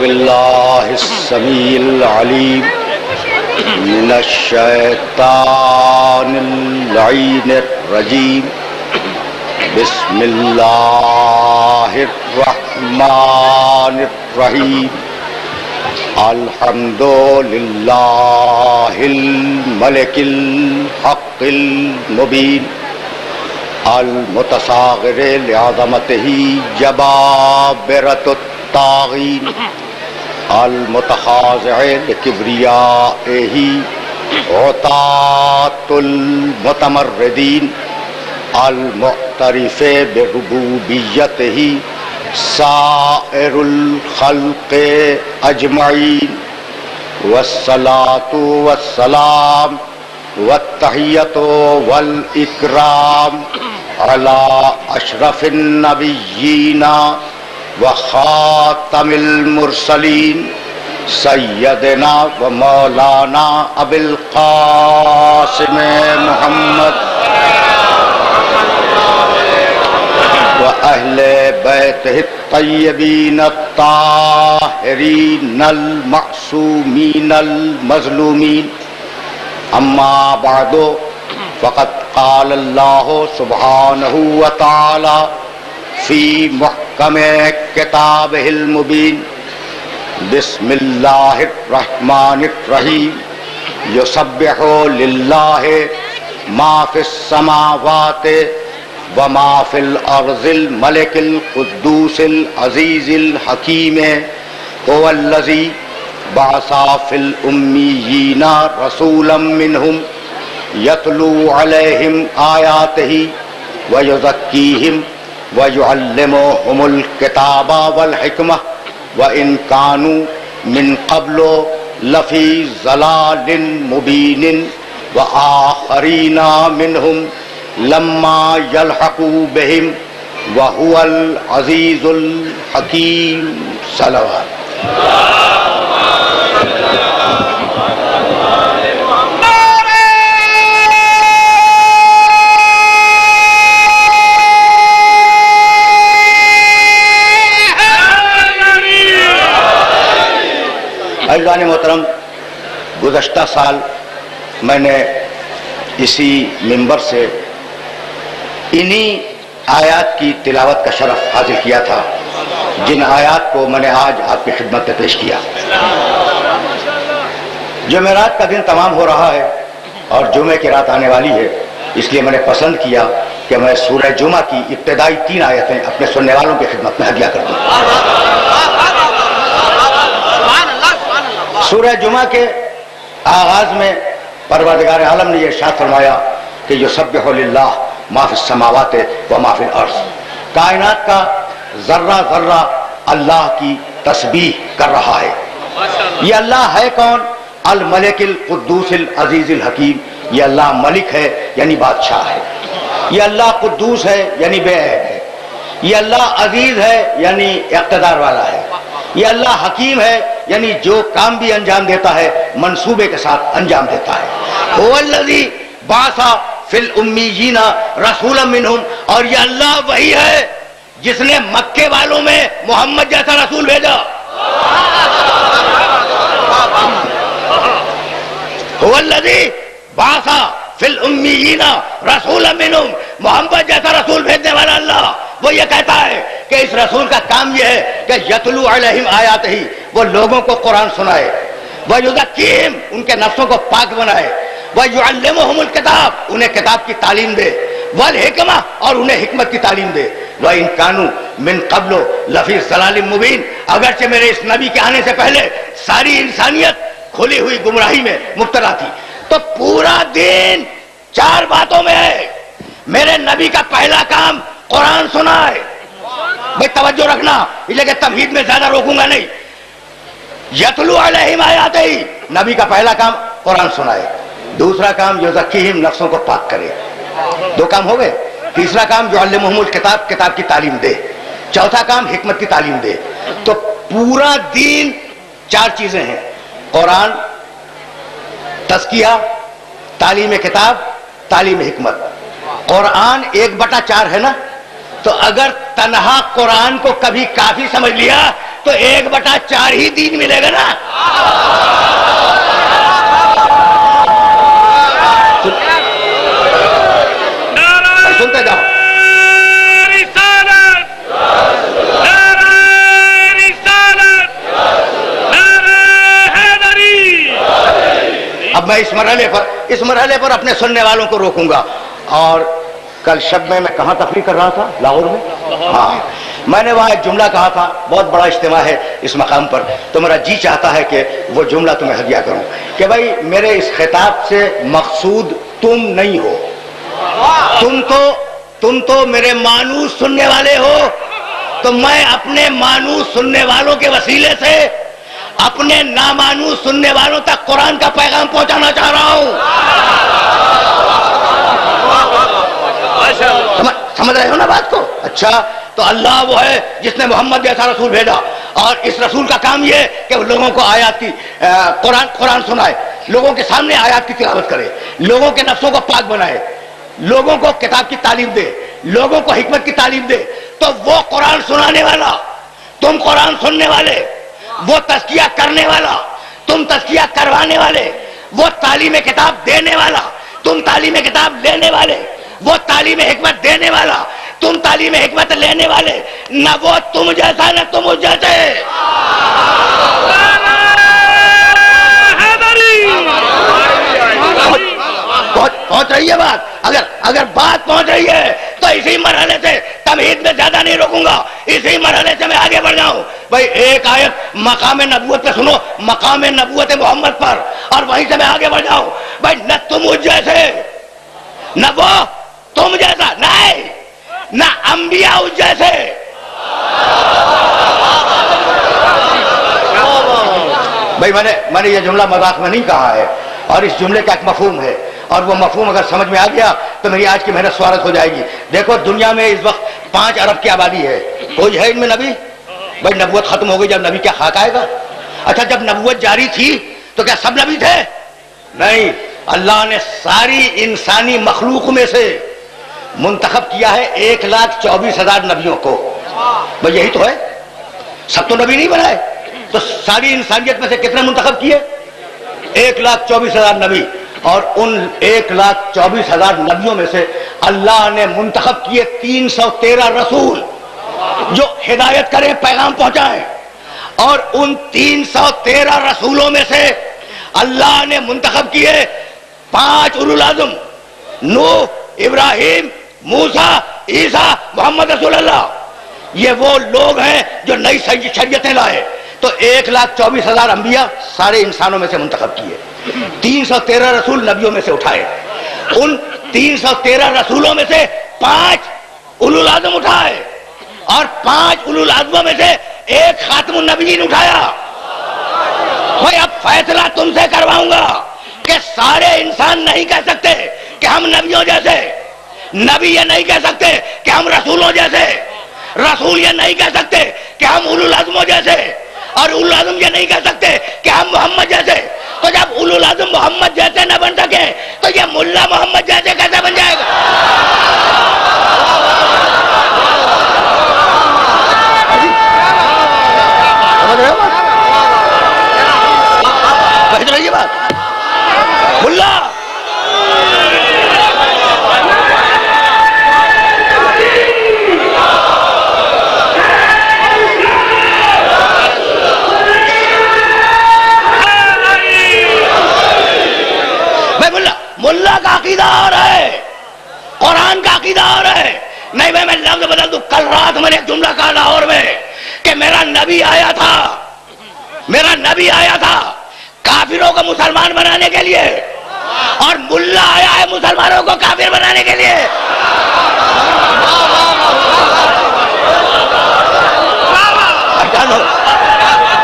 باللہ السمیع العلیم من الشیطان اللعین الرجیم بسم اللہ الرحمن الرحیم الحمد للہ الملک الحق المبین المتصاغر لعظمتہ جبابرۃ الطاغین المتخاضع لکبریائہ عتاۃ المتمردین المعترف بربوبیتہ سائر الخلق اجمعین والصلاۃ والسلام والتحیۃ والاکرام علی اشرف النبیین وخاتم المرسلین سیدنا و مولانا ابی القاسم محمد وأهل بيته الطيبين الطاهرين المعصومين المظلومين أما بعد فقد قال الله سبحانه وتعالى في محكم كتابه المبين بسم الله الرحمن الرحيم يسبح لله ما في السماوات وما فی الارض الملک القدوس العزیز الحکیم هو الذی بعث فی الامیین رسولا منہم یتلو علیہم آیاتہ ویزکیہم ویعلمہم الکتاب والحکمہ وإن كانوا من قبل لفی ضلال مبین وآخرین منہم لما يلحقوا بهم وهو العزيز الحكيم صلوات عزیزان محترم، گزشتہ سال میں نے اسی منبر سے انہی آیات کی تلاوت کا شرف حاصل کیا تھا جن آیات کو میں نے آج آپ کی خدمت میں پیش کیا۔ جمعرات کا دن تمام ہو رہا ہے اور جمعے کی رات آنے والی ہے، اس لیے میں نے پسند کیا کہ میں سورہ جمعہ کی ابتدائی 3 آیتیں اپنے سننے والوں کی خدمت میں ہدیہ کر دوں۔ سورہ جمعہ کے آغاز میں پروردگار عالم نے یہ ارشاد فرمایا کہ یسبح للہ ما فی السماوات و ما فی الارض، کائنات کا ذرہ ذرہ اللہ کی تسبیح کر رہا ہے۔ یہ اللہ ہے کون؟ الملک القدوس العزیز الحکیم، یہ اللہ ملک ہے یعنی بادشاہ ہے، یہ اللہ قدوس ہے یعنی بے عیب ہے، یہ اللہ عزیز ہے یعنی اقتدار والا ہے، یہ اللہ حکیم ہے یعنی جو کام بھی انجام دیتا ہے منصوبے کے ساتھ انجام دیتا ہے۔ هو الذی بعث فی الامیین رسولا منہم، اور یہ اللہ وہی ہے جس نے مکے والوں میں محمد جیسا رسول بھیجا۔ هو الذی بعث فی الامیین رسولا منہم، محمد جیسا رسول بھیجنے والا اللہ وہ یہ کہتا ہے کہ اس رسول کا کام یہ ہے کہ یتلو علیہم آیاتہ، وہ لوگوں کو قرآن سنائے، ویزکیہم، ان کے نفسوں کو پاک بنائے، وَيُعَلِّمُهُمُ الْكِتَابَ، انہیں کتاب کی تعلیم دے، وَالْحِکْمَةَ، اور انہیں حکمت کی تعلیم دے، وَإِن كَانُوا مِن قَبْلُ لَفِي ضَلَالٍ مُبِينٍ، اگرچہ میرے اس نبی کے آنے سے پہلے ساری انسانیت کھلی ہوئی گمراہی میں مبتلا تھی۔ تو پورا دین 4 باتوں میں ہے۔ میرے نبی کا پہلا کام قرآن سنا ہے۔ بھئی توجہ رکھنا، اس لیے کہ تمہید میں زیادہ روکوں گا نہیں۔ یتلو علیہم آیاتہ، نبی کا پہلا کام قرآن سنائے، دوسرا کام یزکیہم، نفسوں کو پاک کرے، 2 کام ہو گئے۔ تیسرا کام یعلمہم الکتاب، کتاب کی تعلیم دے، چوتھا کام حکمت کی تعلیم دے۔ تو پورا دین 4 چیزیں ہیں: قرآن، تزکیہ، تعلیم کتاب، تعلیم حکمت۔ قرآن 1/4 ہے نا، تو اگر تنہا قرآن کو کبھی کافی سمجھ لیا تو 1/4 ہی دین ملے گا نا. سنتے جاؤ. اب میں اس مرحلے پر اپنے سننے والوں کو روکوں گا. اور کل شب میں کہاں تقریر کر رہا تھا؟ لاہور میں. ہاں میں نے وہاں ایک جملہ کہا تھا، بہت بڑا اجتماع ہے اس مقام پر، تو میرا جی چاہتا ہے کہ وہ جملہ تمہیں ہدیہ کروں کہ بھائی میرے اس خطاب سے مقصود تم نہیں ہو، تم تو میرے مانوس سننے والے ہو. تو میں اپنے مانوس سننے والوں کے وسیلے سے اپنے نامانوس سننے والوں تک قرآن کا پیغام پہنچانا چاہ رہا ہوں. سمجھ رہے ہو نا بات کو؟ اچھا، تو اللہ وہ ہے جس نے محمد جیسا رسول بھیجا، اور اس رسول کا کام یہ کہ وہ لوگوں کو آیات کی قرآن سنائے، لوگوں کے سامنے آیات کی تلاوت کرے، لوگوں کے نفسوں کو پاک بنائے، لوگوں کو کتاب کی تعلیم دے، لوگوں کو حکمت کی تعلیم دے. تو وہ قرآن سنانے والا، تم قرآن سننے والے، وہ تزکیہ کرنے والا، تم تزکیہ کروانے والے، وہ تعلیم کتاب دینے والا، تم تعلیم کتاب لینے والے، وہ تعلیم حکمت دینے والا، تم تعلیم حکمت لینے والے. نہ وہ تم جیسا نہ تم اس جیسے. پہنچ رہی ہے بات؟ اگر بات پہنچ رہی ہے تو اسی مرحلے سے تمہید میں زیادہ نہیں روکوں گا، اسی مرحلے سے میں آگے بڑھ جاؤں. بھائی ایک آیت مقام نبوت پہ سنو، مقام نبوت محمد پر، اور وہیں سے میں آگے بڑھ جاؤں. بھائی نہ تم اس جیسے، نہ وہ تم جیسا، نہیں، نہ انبیاء اس جیسے. بھائی میں نے یہ جملہ مذاق میں نہیں کہا ہے، اور اس جملے کا ایک مفہوم ہے، اور وہ مفہوم اگر سمجھ میں آ گیا تو میری آج کی محنت سوارت ہو جائے گی. دیکھو دنیا میں اس وقت 5 ارب کی آبادی ہے، کوئی ہے ان میں نبی؟ بھائی نبوت ختم ہو گئی، جب نبی کیا خاک آئے گا؟ اچھا جب نبوت جاری تھی تو کیا سب نبی تھے؟ نہیں، اللہ نے ساری انسانی مخلوق میں سے منتخب کیا ہے 1,24,000 نبیوں کو. بھئی یہی تو ہے، سب تو نبی نہیں بنائے. تو ساری انسانیت میں سے کتنے منتخب کیے؟ 1,24,000 نبی. اور ان 1,24,000 نبیوں میں سے اللہ نے منتخب کیے 313 رسول جو ہدایت کریں، پیغام پہنچائیں. اور ان 313 رسولوں میں سے اللہ نے منتخب کیے 5 اولو العزم، نوح، ابراہیم، موسیٰ، عیسیٰ، محمد رسول اللہ. یہ وہ لوگ ہیں جو نئی شریعتیں لائے. تو 1,24,000 انبیاء سارے انسانوں میں سے منتخب کیے، 313 رسول نبیوں میں سے اٹھائے. ان 313 رسولوں میں سے 5 اولو العزم اٹھائے، اور 5 اولو العزموں میں سے ایک خاتم النبیین اٹھایا. بھائی اب فیصلہ تم سے کرواؤں گا کہ سارے انسان نہیں کہہ سکتے کہ ہم نبیوں جیسے، نبی یہ نہیں کہہ سکتے کہ ہم رسولوں جیسے، رسول یہ نہیں کہہ سکتے کہ ہم اولو العزموں جیسے، اور اولو العزم یہ نہیں کہہ سکتے کہ ہم محمد جیسے. تو جب اولو العزم محمد جیسے نہ بن سکے تو یہ ملا محمد جیسے کیسے بن جائے گا؟ سمجھ رہے ہو بات؟ سمجھ رہی ہے بات؟ ملا ملا کا عقیدہ اور ہے، قرآن کا عقیدہ اور ہے. نہیں بھائی میں لفظ بدل دوں. کل رات میں نے ایک جملہ کہا لاہور میں کہ میرا نبی آیا تھا کافروں کو مسلمان بنانے کے لیے، اور ملا آیا ہے مسلمانوں کو کافر بنانے کے لیے.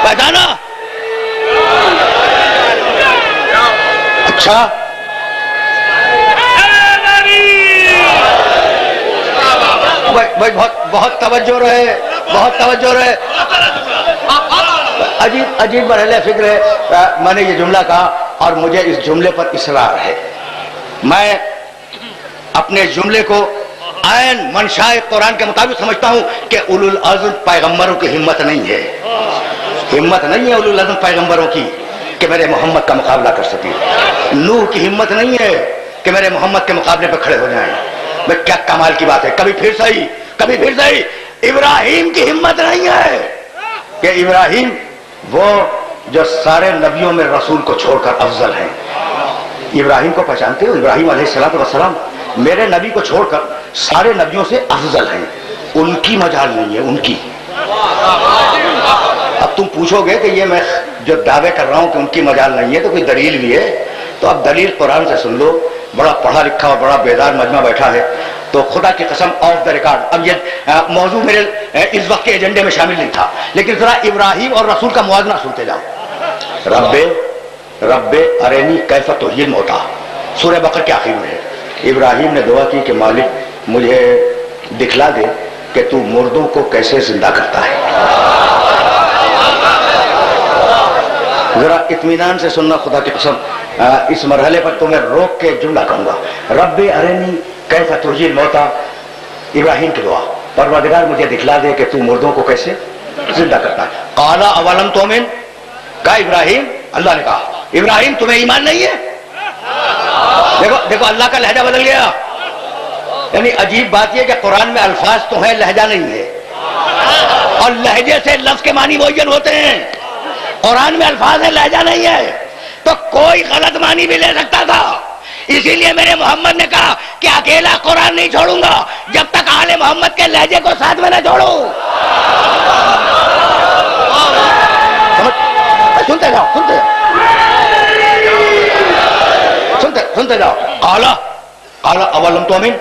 پہچانا؟ اچھا بھائی بہت توجہ رہے، بہت توجہ رہے. عجیب مرحلہ فکر ہے. میں نے یہ جملہ کہا اور مجھے اس جملے پر اصرار ہے. میں اپنے جملے کو عین منشاء قرآن کے مطابق سمجھتا ہوں کہ اولو العزم پیغمبروں کی ہمت نہیں ہے، ہمت نہیں ہے اولو العزم پیغمبروں کی کہ میرے محمد کا مقابلہ کر سکیں. نوح کی ہمت نہیں ہے کہ میرے محمد کے مقابلے پہ کھڑے ہو جائیں. میں کیا کمال کی بات ہے. کبھی پھر صحیح ابراہیم کی ہمت نہیں ہے کہ ابراہیم وہ جو سارے نبیوں میں رسول کو چھوڑ کر افضل ہیں. ابراہیم کو پہچانتے ہو؟ ابراہیم علیہ الصلوۃ والسلام میرے نبی کو چھوڑ کر سارے نبیوں سے افضل ہیں. ان کی مجال نہیں ہے، ان کی. اب تم پوچھو گے کہ یہ میں جو دعوے کر رہا ہوں کہ ان کی مجال نہیں ہے تو کوئی دلیل بھی ہے؟ تو اب دلیل قرآن سے سن لو. بڑا پڑھا لکھا اور بڑا بیدار مجمع بیٹھا ہے تو خدا کی قسم آف دا ریکارڈ. اب یہ موضوع میرے اس وقت کے ایجنڈے میں شامل نہیں تھا، لیکن ذرا ابراہیم اور رسول کا موازنہ سنتے جاؤ. رب ارینی کیف تحیی الموتی، سورہ بقرہ کے آخر میں ہے. ابراہیم نے دعا کی کہ مالک مجھے دکھلا دے کہ تو مردوں کو کیسے زندہ کرتا ہے. ذرا اطمینان سے سننا خدا کی قسم. اس مرحلے پر تمہیں روک کے جملہ کہوں گا. رب ارینی کیف تحیی الموتی، ابراہیم کی دعا، پروردگار مجھے دکھلا دے کہ تو مردوں کو کیسے زندہ کرتا ہے. قال اولم تؤمن، کہا ابراہیم، اللہ نے کہا ابراہیم تمہیں ایمان نہیں ہے؟ دیکھو اللہ کا لہجہ بدل گیا. یعنی عجیب بات یہ کہ قرآن میں الفاظ تو ہیں، لہجہ نہیں ہے، اور لہجے سے لفظ کے معنی معین ہوتے ہیں. قرآن میں الفاظ ہیں، لہجہ نہیں ہے، تو کوئی غلط معنی بھی لے سکتا تھا. اسی لیے میرے محمد نے کہا کہ اکیلا قرآن نہیں چھوڑوں گا جب تک آل محمد کے لہجے کو ساتھ میں نہ چھوڑوں. سنتے جاؤ سنتے جاؤ. قال اولم تؤمن،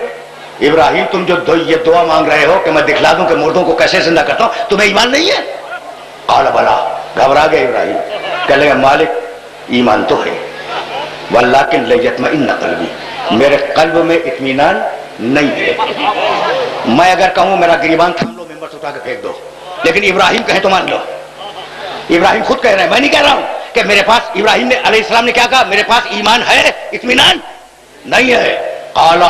ابراہیم تم جو یہ دعا مانگ رہے ہو کہ میں دکھلا دوں کہ مردوں کو کیسے زندہ کرتا ہوں، تمہیں ایمان نہیں ہے؟ قال بلا، گھبرا گئے ابراہیم، کہنے لگے مالک ایمان تو ہے، ولکن لیطمئن قلبی، میرے قلب میں اطمینان نہیں ہے. میں اگر کہوں میرا گریبان تھام لو، ممبر سے اٹھا کے پھینک دو، لیکن ابراہیم کہے تو مان لو. ابراہیم خود کہہ رہے ہیں، میں نہیں کہہ رہا ہوں کہ میرے پاس. ابراہیم نے علیہ السلام نے کیا کہا؟ میرے پاس ایمان ہے، اطمینان نہیں ہے. قال،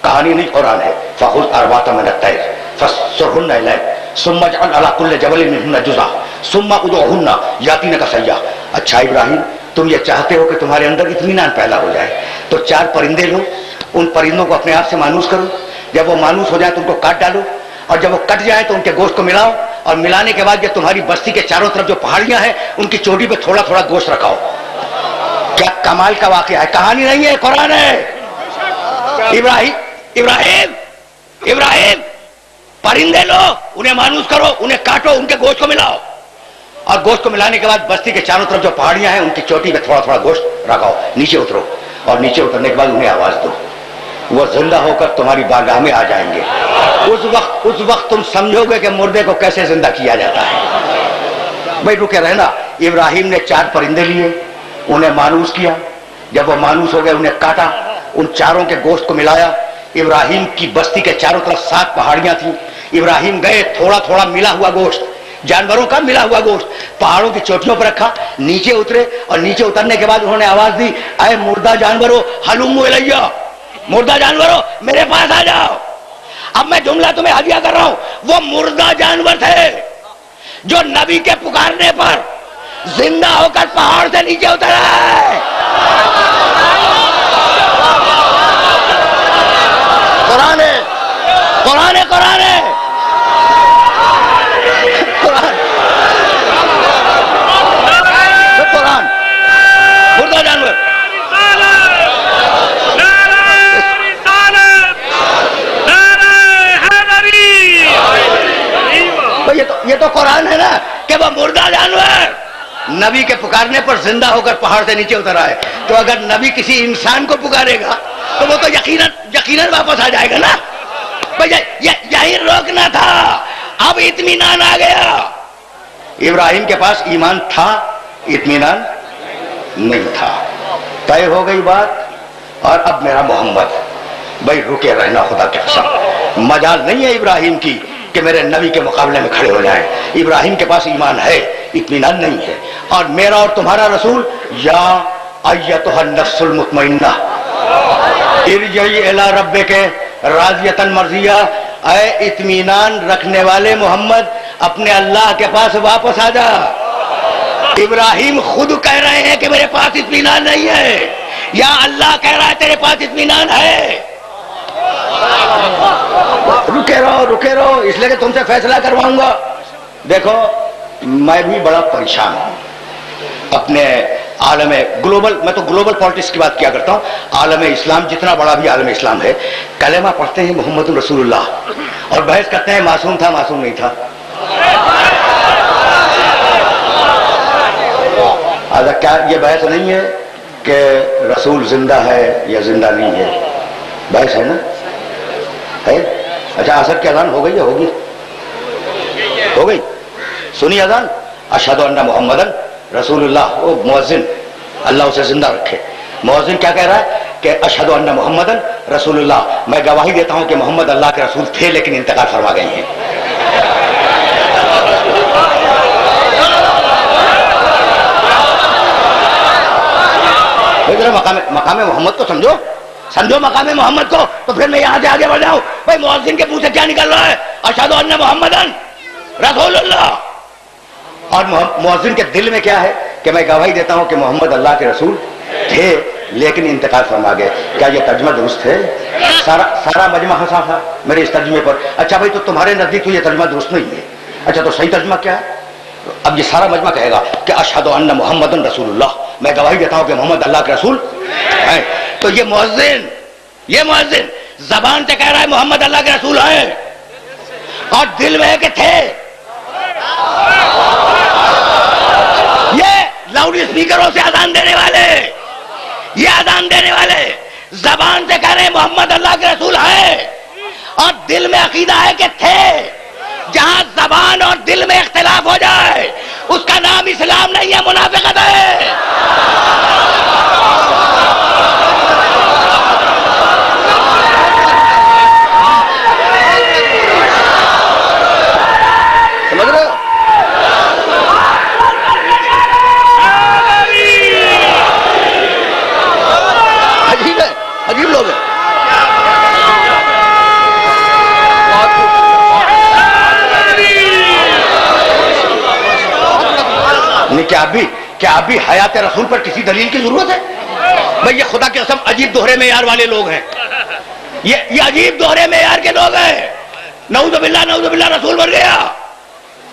کہانی نہیں قرآن ہے. فخذ اربعۃ من الطیر فصرهن الیک ثم اجعل علی کل جبل منهن جزءا ثم ادعهن یاتینک سعیا. اچھا ابراہیم تم یہ چاہتے ہو کہ تمہارے اندر اطمینان پیدا ہو جائے تو 4 پرندے لو، ان پرندوں کو اپنے آپ سے مانوس کرو. جب وہ مانوس ہو جائے تو ان کو کاٹ ڈالو، اور جب وہ کٹ جائے تو ان کے گوشت کو ملاؤ، اور ملانے کے بعد یہ تمہاری بستی کے چاروں طرف جو پہاڑیاں ہیں ان کی چوٹی پہ تھوڑا تھوڑا گوشت رکھاؤ. کیا کمال کا واقعہ ہے، کہانی نہیں ہے، قرآن ہے. ابراہیم پرندے لو، انہیں مانوس کرو، انہیں کاٹو، ان کے گوشت کو ملاؤ، اور گوشت کو ملانے کے بعد بستی کے چاروں طرف جو پہاڑیاں ہیں ان کی چوٹی پہ تھوڑا تھوڑا گوشت رکھاؤ. نیچے اترو، اور نیچے اترنے کے بعد انہیں آواز دو، وہ زندہ ہو کر تمہاری بارگاہ میں آ جائیں گے. اس وقت تم سمجھو گے کہ مردے کو کیسے زندہ کیا جاتا ہے. بھائی رکے رہنا. ابراہیم نے 4 پرندے لیے، انہیں مانوس کیا، جب وہ مانوس ہو گئے انہیں کاٹا، ان چاروں کے گوشت کو ملایا. ابراہیم کی بستی کے چاروں طرف 7 پہاڑیاں تھیں. ابراہیم گئے، تھوڑا تھوڑا ملا ہوا گوشت، جانوروں کا ملا ہوا گوشت پہاڑوں کی چوٹیوں پر رکھا، نیچے اترے، اور نیچے اترنے کے بعد انہوں نے آواز دی، اے مردہ جانوروں ہلموا الیہ، مردہ جانوروں میرے پاس آ جاؤ. اب میں جملہ تمہیں ہدیہ کر رہا ہوں. وہ مردہ جانور تھے جو نبی کے پکارنے پر زندہ ہو کر پہاڑ سے نیچے اترے. قرآن ہے، قرآن ہے، قرآن ہے، قرآن. مردہ جانور یہ تو قرآن ہے نا کہ وہ مردہ جانور نبی کے پکارنے پر زندہ ہو کر پہاڑ سے نیچے اتر آئے. تو اگر نبی کسی انسان کو پکارے گا تو وہ تو یقیناً واپس آ جائے گا نا. یہی روکنا تھا. اب اطمینان آ گیا. ابراہیم کے پاس ایمان تھا، اطمینان نہیں تھا. طے ہو گئی بات. اور اب میرا محمد، بھائی رکے رہنا خدا کی قسم. مجال نہیں ہے ابراہیم کی کہ میرے نبی کے مقابلے میں کھڑے ہو جائیں. ابراہیم کے پاس ایمان ہے، اطمینان نہیں ہے. اور میرا اور تمہارا رسول، یا ایتھا النفس المطمئنہ ارجعی الی ربک راضیتن مرضیہ، اے اطمینان رکھنے والے محمد اپنے اللہ کے پاس واپس آ جا۔ ابراہیم خود کہہ رہے ہیں کہ میرے پاس اطمینان نہیں ہے، یا اللہ کہہ رہا ہے تیرے پاس اطمینان ہے؟ رکے رہو اس لیے کہ تم سے فیصلہ کرواؤں گا۔ دیکھو میں بھی بڑا پریشان ہوں اپنے عالم گلوبل، میں تو گلوبل پالیٹکس کی بات کیا کرتا ہوں۔ عالم اسلام جتنا بڑا بھی عالم اسلام ہے، کلمہ پڑھتے ہیں محمد رسول اللہ اور بحث کرتے ہیں معصوم تھا معصوم نہیں تھا۔ کیا یہ بحث نہیں ہے کہ رسول زندہ ہے یا زندہ نہیں ہے؟ بحث ہے نا، ہے؟ اچھا عصر کی اذان ہو گئی ہے؟ ہوگی، ہو گئی؟ سنی اذان، اشہد ان محمدن رسول اللہ۔ وہ مؤذن اللہ اسے زندہ رکھے، مؤذن کیا کہہ رہا ہے کہ اشہد ان محمدن رسول اللہ، میں گواہی دیتا ہوں کہ محمد اللہ کے رسول تھے لیکن انتقال فرما گئے ہیں۔ مقام محمد کو سمجھو مقام محمد کو، تو پھر میں یہاں سے آگے بڑھ جاؤں۔ بھائی مؤذن کے منہ سے کیا نکل رہا ہے؟ اشہد ان محمدن رسول اللہ۔ اور مؤذن کے دل میں کیا ہے کہ میں گواہی دیتا ہوں کہ محمد اللہ کے رسول تھے لیکن انتقال فرما گئے۔ کیا یہ ترجمہ درست ہے؟ سارا مجمع ہنسا تھا میرے اس ترجمے پر۔ اچھا بھائی تو تمہارے نزدیک تو یہ ترجمہ درست نہیں ہے، اچھا تو صحیح ترجمہ کیا ہے؟ اب یہ سارا مجمع کہے گا کہ اشہد ان محمد رسول اللہ، میں گواہی دیتا ہوں کہ محمد اللہ کے رسول ہیں۔ تو یہ مؤذن زبان سے کہہ رہا ہے محمد اللہ کے رسول ہیں اور دل میں ہے کہ تھے۔ یہ لاؤڈ اسپیکروں سے اذان دینے والے زبان سے کہہ رہے ہیں محمد اللہ کے رسول ہیں اور دل میں عقیدہ ہے کہ تھے۔ جہاں زبان اور دل میں اختلاف ہو جائے اس کا نام اسلام نہیں ہے، منافقت ہے۔ سمجھ رہے ہو؟ عجیب ہے، عجیب لوگ ہیں۔ کیا ابھی حیات رسول پر کسی دلیل کی ضرورت ہے؟ بھئی یہ خدا کی قسم عجیب دوہرے معیار والے لوگ ہیں، یہ عجیب دوہرے معیار کے لوگ ہیں۔ نعوذ باللہ رسول مر گیا۔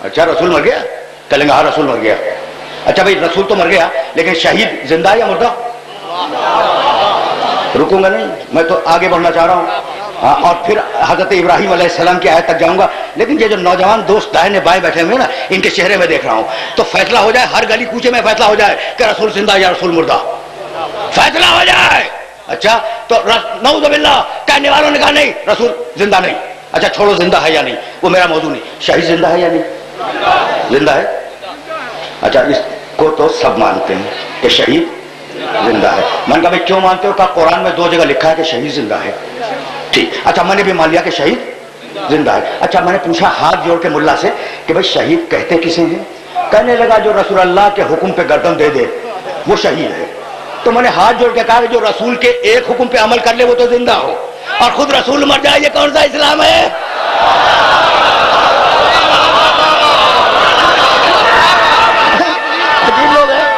اچھا رسول مر گیا، کہیں گے ہاں رسول مر گیا۔ اچھا بھئی رسول تو مر گیا لیکن شہید زندہ ہے یا مردہ؟ رکوں گا نہیں، میں تو آگے بڑھنا چاہ رہا ہوں اور پھر حضرت ابراہیم علیہ السلام کی آیت تک جاؤں گا۔ لیکن یہ جو نوجوان دوست دائیں بائیں بیٹھے ہوئے نا، ان کے چہرے میں دیکھ رہا ہوں تو فیصلہ ہو جائے، ہر گلی کوچے میں فیصلہ ہو جائے کہ رسول زندہ یا رسول مردہ، فیصلہ ہو جائے۔ اچھا تو نعوذ باللہ کہنے والوں نے کہا نہیں رسول زندہ نہیں۔ اچھا چھوڑو زندہ ہے یا نہیں، وہ میرا موضوع نہیں، شہید زندہ ہے یا نہیں؟ زندہ ہے۔ اچھا اس کو تو سب مانتے ہیں کہ شہید زندہ ہے۔ میں نے کہا بھائی کیوں مانتے ہو؟ کہا قرآن میں 2 جگہ لکھا ہے کہ شہید زندہ ہے۔ ٹھیک، اچھا میں نے بھی مان لیا کہ شہید زندہ ہے۔ اچھا میں نے پوچھا ہاتھ جوڑ کے ملا سے کہ بھائی شہید کہتے کسے ہیں؟ کہنے لگا جو رسول اللہ کے حکم پہ گردن دے دے وہ شہید ہے۔ تو میں نے ہاتھ جوڑ کے کہا کہ جو رسول کے ایک حکم پہ عمل کر لے وہ تو زندہ ہو، اور خود رسول مر جائے، یہ کون سا اسلام ہے؟ عجیب لوگ ہیں۔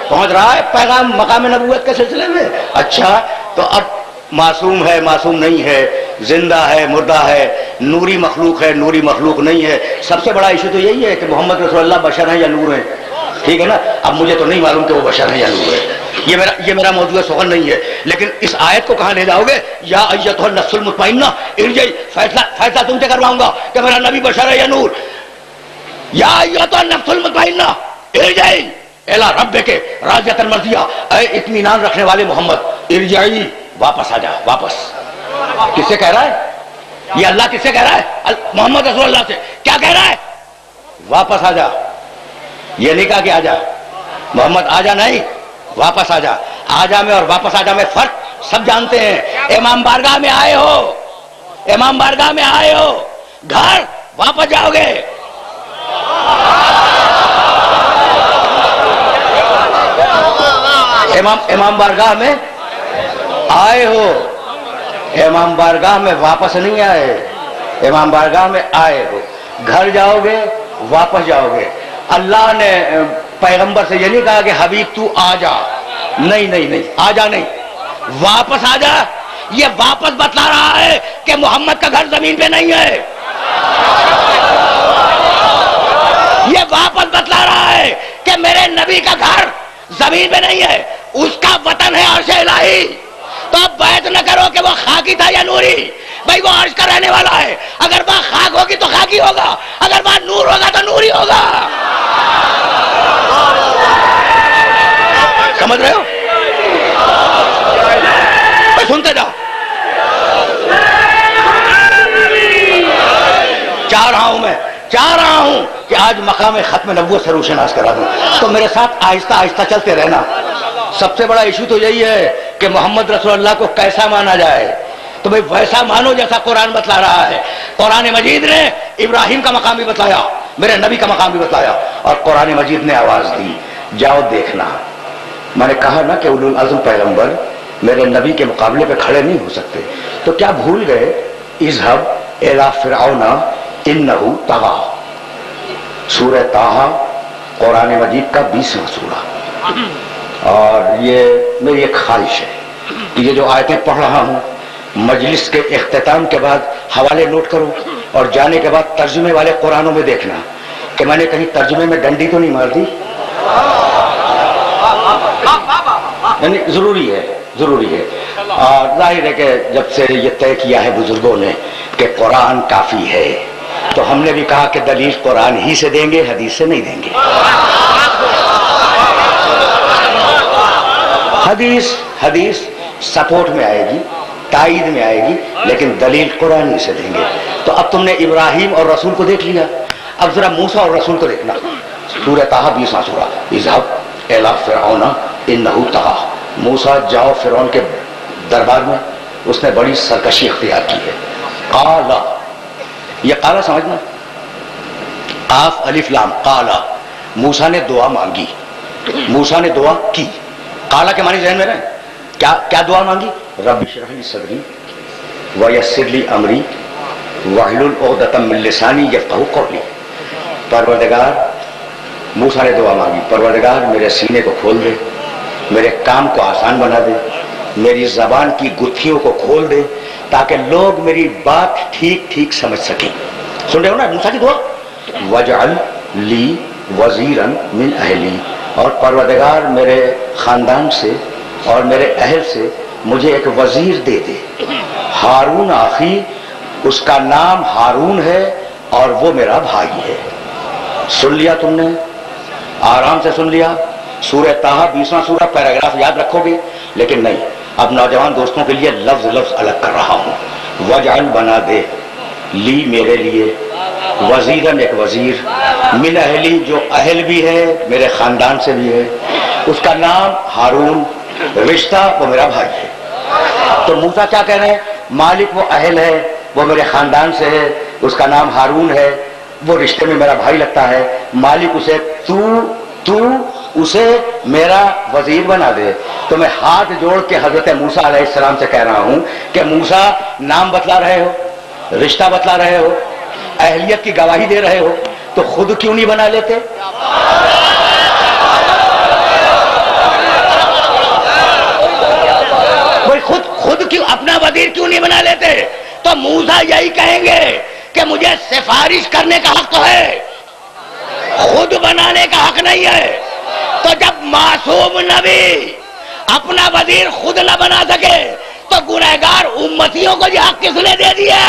پہنچ رہا ہے پیغام مقام نبوت کے سلسلے میں۔ اچھا تو اب معصوم ہے معصوم نہیں ہے، زندہ ہے مردہ ہے، نوری مخلوق ہے نوری مخلوق نہیں ہے۔ سب سے بڑا ایشو تو یہی ہے کہ محمد رسول اللہ بشر ہیں یا نور ہیں، ٹھیک ہے نا؟ اب مجھے تو نہیں معلوم کہ وہ بشر ہیں یا نور ہے، یہ میرا موضوع سخن نہیں ہے۔ لیکن اس آیت کو کہاں لے جاؤ گے؟ یا ایتھا النفس المطمئنہ ارجعی، فیصلہ تم سے کرواؤں گا کہ میرا نبی بشر ہے یا نور۔ یا ایتھا النفس المطمئنہ ارجعی الی ربک راضیۃ مرضیہ، اے اطمینان رکھنے والے محمد ارجعی، واپس آ جا، واپس۔ کس سے کہہ رہا ہے یہ؟ اللہ کس سے کہہ رہا ہے؟ محمد رسول اللہ سے۔ کیا کہہ رہا ہے؟ واپس آ جا۔ یہ نہیں کہا کہ آ جا محمد، آ جا نہیں، واپس آ جا۔ آ جا میں اور واپس آ جا میں فرق سب جانتے ہیں۔ امام بارگاہ میں آئے ہو، امام بارگاہ میں آئے ہو، گھر واپس جاؤ گے۔ امام بارگاہ میں آئے ہو، امام بارگاہ میں واپس نہیں آئے، امام بارگاہ میں آئے ہو، گھر جاؤ گے واپس جاؤ گے۔ اللہ نے پیغمبر سے یہ نہیں کہا کہ حبیب تو آ جا، نہیں نہیں نہیں، آ جا نہیں، واپس آ جا۔ یہ واپس بتلا رہا ہے کہ محمد کا گھر زمین پہ نہیں ہے، یہ واپس بتلا رہا ہے کہ میرے نبی کا گھر زمین پہ نہیں ہے، اس کا وطن ہے عرش الہی۔ تو اب بیعت نہ کرو کہ وہ خاکی تھا یا نوری، بھائی وہ عرش کا رہنے والا ہے، اگر وہاں خاک ہوگی تو خاکی ہوگا، اگر وہاں نور ہوگا تو نوری ہوگا۔ سمجھ رہے ہو؟ سنتے جاؤ۔ چاہ رہا ہوں کہ آج مقام ختم نبوت سے روشناس کرا دوں، تو میرے ساتھ آہستہ آہستہ چلتے رہنا۔ سب سے بڑا ایشو تو یہی ہے کہ محمد رسول اللہ کو کیسا مانا جائے، تو بھئی ویسا مانو جیسا قرآن بتلا رہا ہے۔ قرآن مجید نے ابراہیم کا مقام بھی بتلایا، میرے نبی کا مقام بھی بتلایا، اور قرآن مجید نے آواز دی جاؤ دیکھنا۔ میں نے کہا نا کہ اولو العزم پیغمبر میرے نبی کے مقابلے پہ کھڑے نہیں ہو سکتے، تو کیا بھول گئے؟ اذهب الى فرعون انه طغى، سورہ طٰہٰ قرآن مجید کا 20واں سورہ۔ اور یہ میری ایک خواہش ہے کہ یہ جو آیتیں پڑھ رہا ہوں مجلس کے اختتام کے بعد حوالے نوٹ کرو، اور جانے کے بعد ترجمے والے قرآنوں میں دیکھنا کہ میں نے کہیں ترجمے میں ڈنڈی تو نہیں مار دی۔ یعنی ضروری ہے، ضروری ہے۔ اور ظاہر ہے کہ جب سے یہ طے کیا ہے بزرگوں نے کہ قرآن کافی ہے، تو ہم نے بھی کہا کہ دلیل قرآن ہی سے دیں گے، حدیث سے نہیں دیں گے۔ حدیث سپورٹ میں آئے گی، تائید میں آئے گی، لیکن دلیل قرآن ہی سے دیں گے۔ تو اب تم نے ابراہیم اور رسول کو دیکھ لیا، اب ذرا موسیٰ اور رسول کو دیکھنا۔ سورہ طٰہٰ 20واں سورہ۔ اذهب الى فرعون انه طغى، موسیٰ جاؤ فرعون کے دربار میں، اس نے بڑی سرکشی اختیار کی ہے۔ قال، یہ قالا سمجھنا، قاف الف لام، قالا، موسیٰ نے دعا مانگی، موسیٰ نے دعا کی۔ قالا کے معنی ذہن میں رہے، کیا دعا مانگی؟ رب اشرح لی صدری ویسر لی امری واحلل عقدۃ من لسانی یفقہوا قولی۔ پروردگار، موسیٰ نے دعا مانگی، پروردگار میرے سینے کو کھول دے، میرے کام کو آسان بنا دے، میری زبان کی گتھیوں کو کھول دے تاکہ لوگ میری بات ٹھیک ٹھیک سمجھ سکیں۔ سن رہے ہو نا موسیٰ کی دعا؟ وَاجْعَلْ لِي وَزِيرًا مِنْ أَهْلِي، اور پروردگار میرے خاندان سے اور میرے اہل سے مجھے ایک وزیر دے دے۔ ہارون آخی، اس کا نام ہارون ہے اور وہ میرا بھائی ہے۔ سن لیا تم نے؟ آرام سے سن لیا۔ سورہ طٰہٰ 20واں سورہ، پیراگراف یاد رکھو گے، لیکن نہیں، اب نوجوان دوستوں کے لیے لفظ لفظ الگ کر رہا ہوں۔ وجعل، بنا دے، لی میرے لیے، وزیرن، ایک وزیر، من اہلی، جو اہل بھی ہے میرے خاندان سے بھی ہے، اس کا نام ہارون، رشتہ وہ میرا بھائی ہے۔ تو موسیٰ کیا کہہ رہے ہیں؟ مالک وہ اہل ہے، وہ میرے خاندان سے ہے، اس کا نام ہارون ہے، وہ رشتے میں میرا بھائی لگتا ہے، مالک اسے تو اسے میرا وزیر بنا دے۔ تو میں ہاتھ جوڑ کے حضرت موسیٰ علیہ السلام سے کہہ رہا ہوں کہ موسیٰ، نام بتلا رہے ہو، رشتہ بتلا رہے ہو، اہلیت کی گواہی دے رہے ہو، تو خود کیوں نہیں بنا لیتے؟ خود کیوں اپنا وزیر کیوں نہیں بنا لیتے؟ تو موسیٰ یہی کہیں گے کہ مجھے سفارش کرنے کا حق تو ہے، خود بنانے کا حق نہیں ہے۔ تو جب معصوم نبی اپنا وزیر خود نہ بنا سکے تو گنہگار امتیوں کو یہ حق کس نے دے دیا؟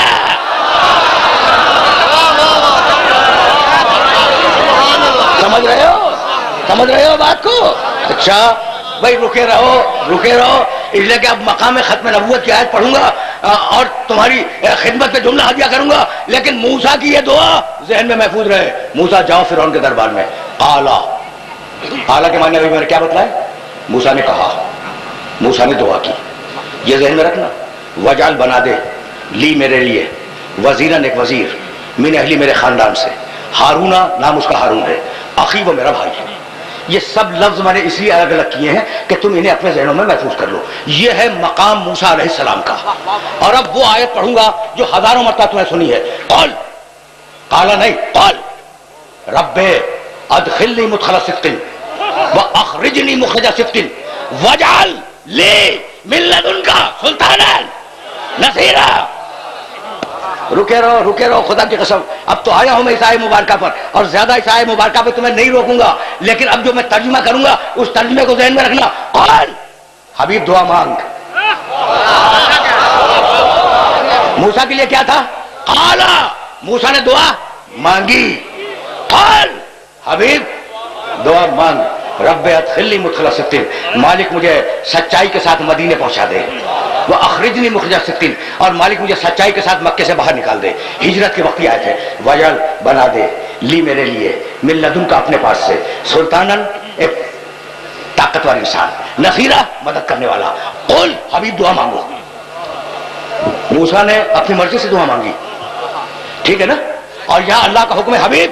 سمجھ رہے ہو بات کو؟ اچھا بھائی، رکے رہو، اس لیے کہ اب مقام ختم نبوت کی آیت پڑھوں گا اور تمہاری خدمت میں جملہ ہدیہ کروں گا، لیکن موسیٰ کی یہ دعا ذہن میں محفوظ رہے۔ موسیٰ جاؤ فرعون کے دربار میں۔ قالا کے معنی ابھی میں نے کیا بتلایا؟ موسیٰ نے کہا، موسیٰ نے دعا کی، یہ ذہن میں رکھنا۔ وجعل، بنا دے، لی میرے لیے، وزیرن، ایک وزیر، من اہلی، میرے خاندان سے، ہارون، نام اس کا ہارون ہے، اخی، وہ میرا بھائی ہے۔ یہ سب لفظ میں نے اس لیے الگ الگ کیے ہیں کہ تم انہیں اپنے ذہنوں میں محفوظ کر لو. یہ ہے مقام موسیٰ علیہ السلام کا. اور اب وہ آیت پڑھوں گا جو ہزاروں مرتبہ تمہیں سنی ہے. قال، قالا نہیں، قال رب ادخلنی مدخل صدق واخرجنی مخرج صدق واجعل لی من لدنک سلطانا نصیرا. رکے رہو خدا کی قسم. اب تو آیا ہوں میں اس آیت مبارکہ پر، اور زیادہ اس آیت مبارکہ پہ تمہیں نہیں روکوں گا، لیکن اب جو میں ترجمہ کروں گا اس ترجمے کو ذہن میں رکھنا. قال، حبیب دعا مانگ. موسیٰ کے لیے کیا تھا؟ قال، موسیٰ نے دعا مانگی. قال، حبیب دعا مانگ. رب ادخلنی مدخل صدق، مالک مجھے سچائی کے ساتھ مدینے پہنچا دے. واخرجنی مخرج صدق، اور مالک مجھے سچائی کے ساتھ مکے سے باہر نکال دے. ہجرت کے وقت آئے تھے. وجعل، بنا دے، لی میرے لیے، من لدن کا اپنے پاس سے، سلطانن ایک طاقتور انسان، نصیرہ مدد کرنے والا. قل، حبیب دعا مانگو. موسیٰ نے اپنی مرضی سے دعا مانگی، ٹھیک ہے نا؟ اور یہاں اللہ کا حکم ہے حبیب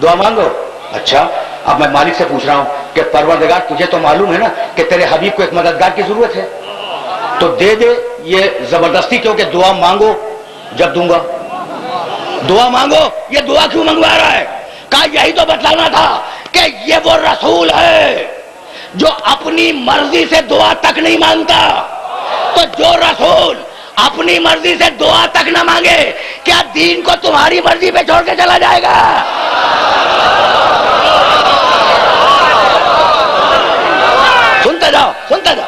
دعا مانگو. اچھا، اب میں مالک سے پوچھ رہا ہوں کہ پروردگار تجھے تو معلوم ہے نا کہ تیرے حبیب کو ایک مددگار کی ضرورت ہے، تو دے دے. یہ زبردستی کیوں کہ دعا مانگو جب دوں گا. دعا مانگو، یہ دعا کیوں منگوا رہا ہے؟ کہا یہی تو بتلانا تھا کہ یہ وہ رسول ہے جو اپنی مرضی سے دعا تک نہیں مانگتا. تو جو رسول اپنی مرضی سے دعا تک نہ مانگے، کیا دین کو تمہاری مرضی پہ چھوڑ کے چلا جائے گا؟ سنتے جاؤ، سنتے جاؤ،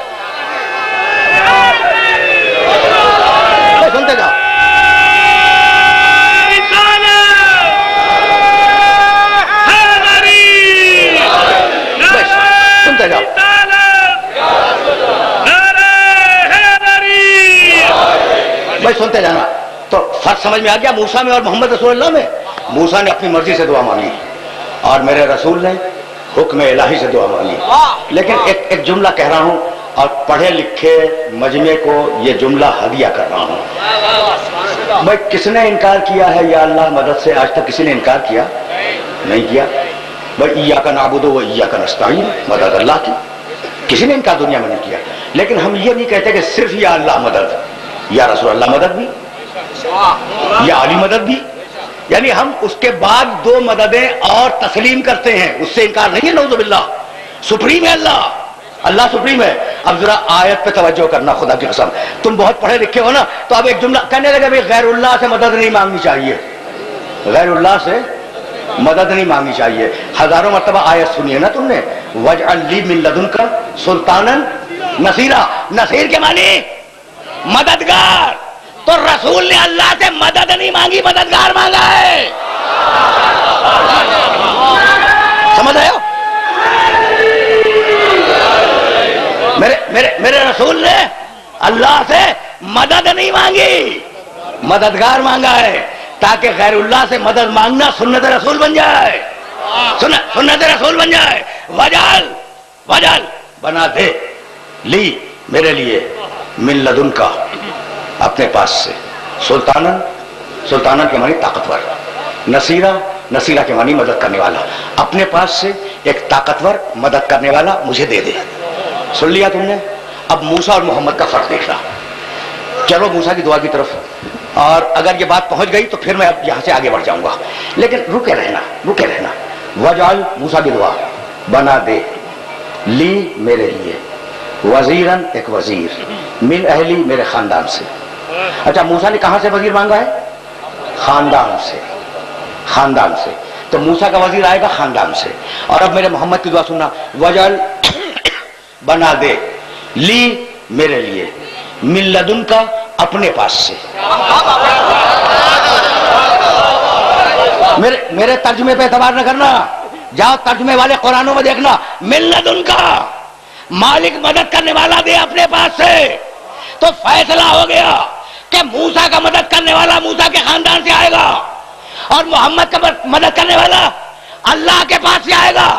سنتے جاؤ. سنتے جاؤ. بھائی سنتے جانا. تو فرق سمجھ میں آ گیا موسیٰ میں اور محمد رسول اللہ میں. موسیٰ نے اپنی مرضی سے دعا مانگی اور میرے رسول نے حکم الہی سے دعا مانگی. لیکن ایک جملہ کہہ رہا ہوں اور پڑھے لکھے مجمع کو یہ جملہ ہدیہ کر رہا ہوں. بھائی کس نے انکار کیا ہے یا اللہ مدد سے؟ آج تک کسی نے انکار کیا نہیں کیا. بھائی ایاک نعبد و ایاک نستعین، مدد اللہ کی، کسی نے انکار دنیا میں نہیں کیا. لیکن ہم یہ نہیں کہتے کہ صرف یا اللہ مدد، یا رسول اللہ مدد بھی، یا علی مدد بھی. یعنی ہم اس کے بعد دو مددیں اور تسلیم کرتے ہیں، اس سے انکار نہیں ہے. نعوذ باللہ، سپریم ہے اللہ، اللہ سپریم ہے. اب ذرا آیت پہ توجہ کرنا خدا کی قسم. تم بہت پڑھے لکھے ہو نا، تو اب ایک جملہ کہنے لگے بھائی غیر اللہ سے مدد نہیں مانگنی چاہیے، غیر اللہ سے مدد نہیں مانگنی چاہیے. ہزاروں مرتبہ آیت سنی ہے نا تم نے. وجعل لی من لدنک سلطانا نصیرا. نصیر کے معنی مددگار. تو رسول نے اللہ سے مدد نہیں مانگی، مددگار مانگا ہے. سمجھ آئے ہو؟ میرے رسول نے اللہ سے مدد نہیں مانگی، مددگار مانگا ہے، تاکہ غیر اللہ سے مدد مانگنا سنت رسول بن جائے، سنت رسول بن جائے. وجعل، بنا دے، لی میرے لیے، من لدن کا اپنے پاس سے، سلطانن کے معنی طاقتور، نصیرہ کے معنی مدد کرنے والا. اپنے پاس سے ایک طاقتور مدد کرنے والا مجھے دے دے. سن لیا تم نے؟ اب موسیٰ اور محمد کا فرق دیکھنا. چلو موسیٰ کی دعا کی طرف، اور اگر یہ بات پہنچ گئی تو پھر میں اب یہاں سے آگے بڑھ جاؤں گا، لیکن رکے رہنا. وجعل، موسیٰ کی دعا، بنا دے، لی میرے لیے، وزیرن ایک وزیر، من اہلی میرے خاندان سے. اچھا موسیٰ نے کہاں سے وزیر مانگا ہے؟ خاندان سے. تو موسیٰ کا وزیر آئے گا خاندان سے. اور اب میرے محمد کی دعا سننا. وجعل، بنا دے، لی میرے لیے، من لدن کا اپنے پاس سے. میرے ترجمے پہ اعتبار نہ کرنا، جاؤ ترجمے والے قرآنوں میں دیکھنا. من لدن کا، مالک مدد کرنے والا دے اپنے پاس سے. تو فیصلہ ہو گیا کہ موسیٰ کا مدد کرنے والا موسیٰ کے خاندان سے آئے گا، اور محمد کا مدد کرنے والا اللہ کے پاس سے آئے گا.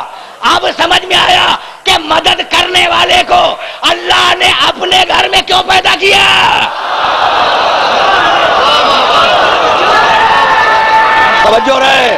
اب سمجھ میں آیا کہ مدد کرنے والے کو اللہ نے اپنے گھر میں کیوں پیدا کیا. توجہ رہے.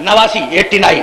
89 89।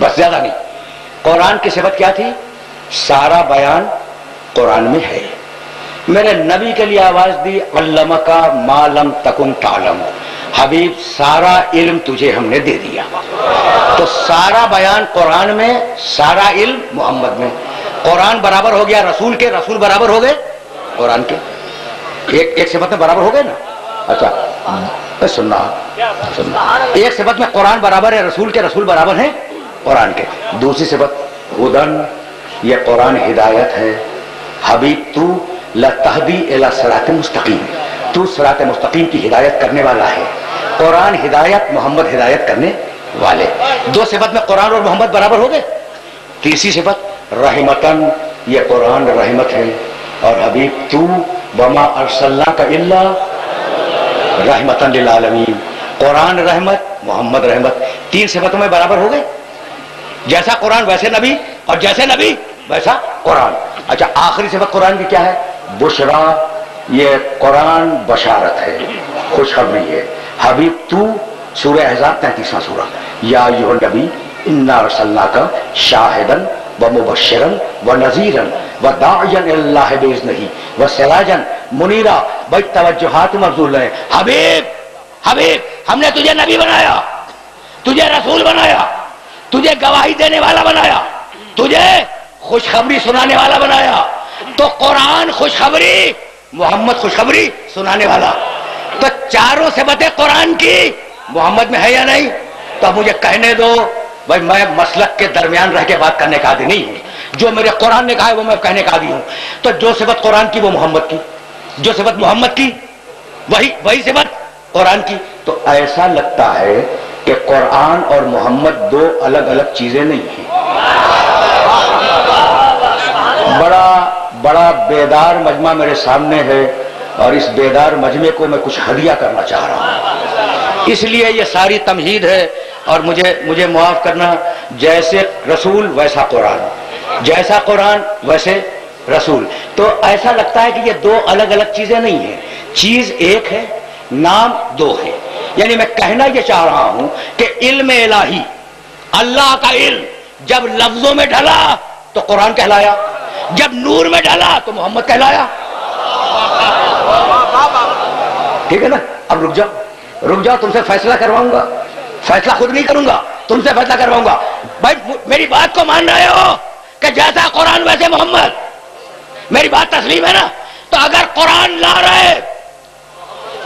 بس زیادہ نہیں. قرآن کی صفت کیا تھی؟ سارا بیان قرآن میں ہے. میرے نبی کے لیے آواز دی علمک ما لم تکن تعلم، حبیب سارا علم تجھے ہم نے دے دیا. تو سارا بیان قرآن میں، سارا علم محمد میں. قرآن برابر ہو گیا رسول کے، رسول برابر ہو گئے قرآن کے. ایک صفت میں برابر ہو گئے نا. اچھا سننا، ایک صفت میں قرآن برابر ہے رسول کے، رسول برابر ہیں قرآن کے. دوسری صفت ہدن، یہ قرآن ہدایت ہے. حبیب تو لتہدی الی صراط مستقیم، تو صراط مستقیم کی ہدایت کرنے والا ہے. قرآن ہدایت، محمد ہدایت کرنے والے. دو صفت میں قرآن اور محمد برابر ہو گئے. تیسری صفت رحمتن، یہ قرآن رحمت ہے. اور حبیب تو وما ارسلناک الا رحمتن للعالمین، قرآن رحمت، محمد رحمت. تین صفتوں میں برابر ہو گئے. جیسا قرآن ویسے نبی، اور جیسے نبی ویسا قرآن. اچھا آخری صفت قرآن کی کیا ہے؟ بشرا، یہ قرآن بشارت ہے، خوشخبری ہے. حبیب تو سورہ احزاب 33واں سورہ، یا ایھا النبی انا ارسلناک شاہدا ومبشرا ونذیرا وداعیا الی اللہ باذنہ وسراجا منیرا. بھائی توجہات مبذول ہیں. حبیب، حبیب ہم نے تجھے نبی بنایا، تجھے رسول بنایا، تجھے گواہی دینے والا بنایا، تجھے خوشخبری سنانے والا بنایا. تو قرآن خوشخبری، محمد خوشخبری سنانے والا. تو چاروں صفتیں قرآن کی محمد میں ہے یا نہیں؟ تو اب مجھے کہنے دو بھائی، میں مسلک کے درمیان رہ کے بات کرنے کا عادی نہیں ہوں. جو میرے قرآن نے کہا ہے وہ میں کہنے کا عادی ہوں. تو جو صفت قرآن کی وہ محمد کی، جو صفت محمد کی وہی صفت قرآن کی. تو ایسا لگتا ہے کہ قرآن اور محمد دو الگ الگ چیزیں نہیں ہیں. بڑا بیدار مجمع میرے سامنے ہے، اور اس بیدار مجمع کو میں کچھ ہدیہ کرنا چاہ رہا ہوں. اس لیے یہ ساری تمہید ہے. اور مجھے معاف کرنا، جیسے رسول ویسا قرآن، جیسا قرآن ویسے رسول. تو ایسا لگتا ہے کہ یہ دو الگ الگ چیزیں نہیں ہیں، چیز ایک ہے، نام دو ہے. یعنی میں کہنا یہ چاہ رہا ہوں کہ علم الہی، اللہ کا علم جب لفظوں میں ڈھلا تو قرآن کہلایا، جب نور میں ڈھلا تو محمد کہلایا. ٹھیک ہے نا؟ اب رک جاؤ، تم سے فیصلہ کرواؤں گا. فیصلہ خود نہیں کروں گا، تم سے فیصلہ کرواؤں گا. بھائی میری بات کو مان رہے ہو کہ جیسا قرآن ویسے محمد؟ میری بات تسلیم ہے نا؟ تو اگر قرآن لا رہے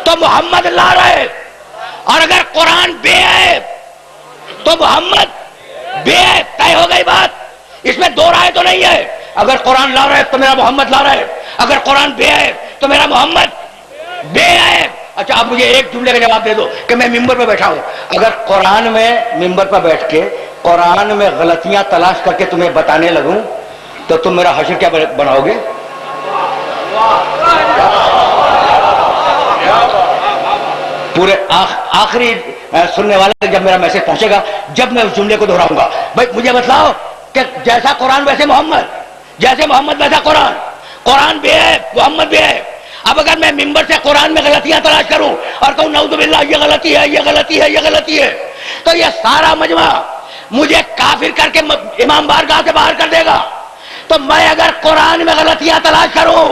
تو محمد لا رہے، اور اگر قرآن بے عیب تو محمد بے عیب. طے ہو گئی بات، اس میں دو رائے تو نہیں ہے. اگر قرآن لا رہے تو میرا محمد لا رہے، اگر قرآن بے عیب تو میرا محمد بے عیب. اچھا آپ مجھے ایک جملے کا جواب دے دو کہ میں ممبر پہ بیٹھا ہوں، اگر قرآن میں ممبر پہ بیٹھ کے قرآن میں غلطیاں تلاش کر کے تمہیں بتانے لگوں تو تم میرا حشر کیا بناؤ گے؟ پورے آخری سننے والے جب میرا میسج پہنچے گا، جب میں اس جملے کو دہراؤں گا. بھائی مجھے بتلاؤ کہ جیسا قرآن ویسے محمد، جیسے محمد ویسا قرآن. قرآن بے ہے، محمد بے ہے. اب اگر میں ممبر سے قرآن میں غلطیاں تلاش کروں اور کہوں نعوذ باللہ یہ غلطی ہے، یہ غلطی ہے، یہ غلطی ہے، تو یہ سارا مجمع مجھے کافر کر کے امام بارگاہ سے باہر کر دے گا. تو میں اگر قرآن میں غلطیاں تلاش کروں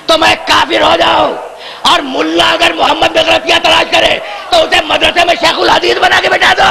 تو میں کافر ہو جاؤں، اور ملا اگر محمد میں غلطیاں تلاش کرے تو اسے مدرسے میں شیخ الحدیث بنا کے بٹھا دو.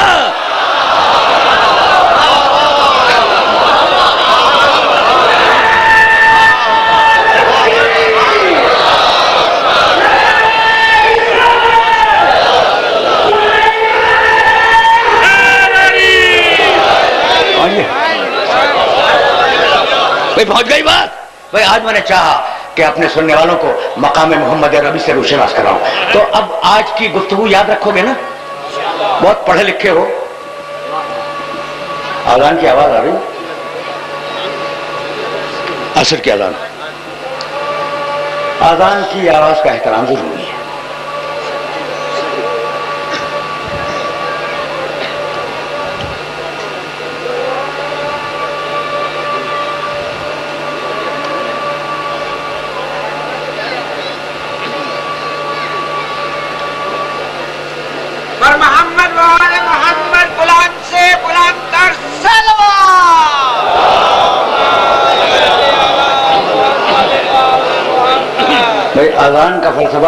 پہنچ گئی بات. بھائی آج میں نے چاہا کہ اپنے سننے والوں کو مقام محمد ربی سے روشناس کراؤں. تو اب آج کی گفتگو یاد رکھو گے نا؟ بہت پڑھے لکھے ہو. اذان کی آواز آ رہی، عصر کی اذان. اذان کی آواز کا احترام ضروری ہے. محمد وآل محمد بلند سے بلند تر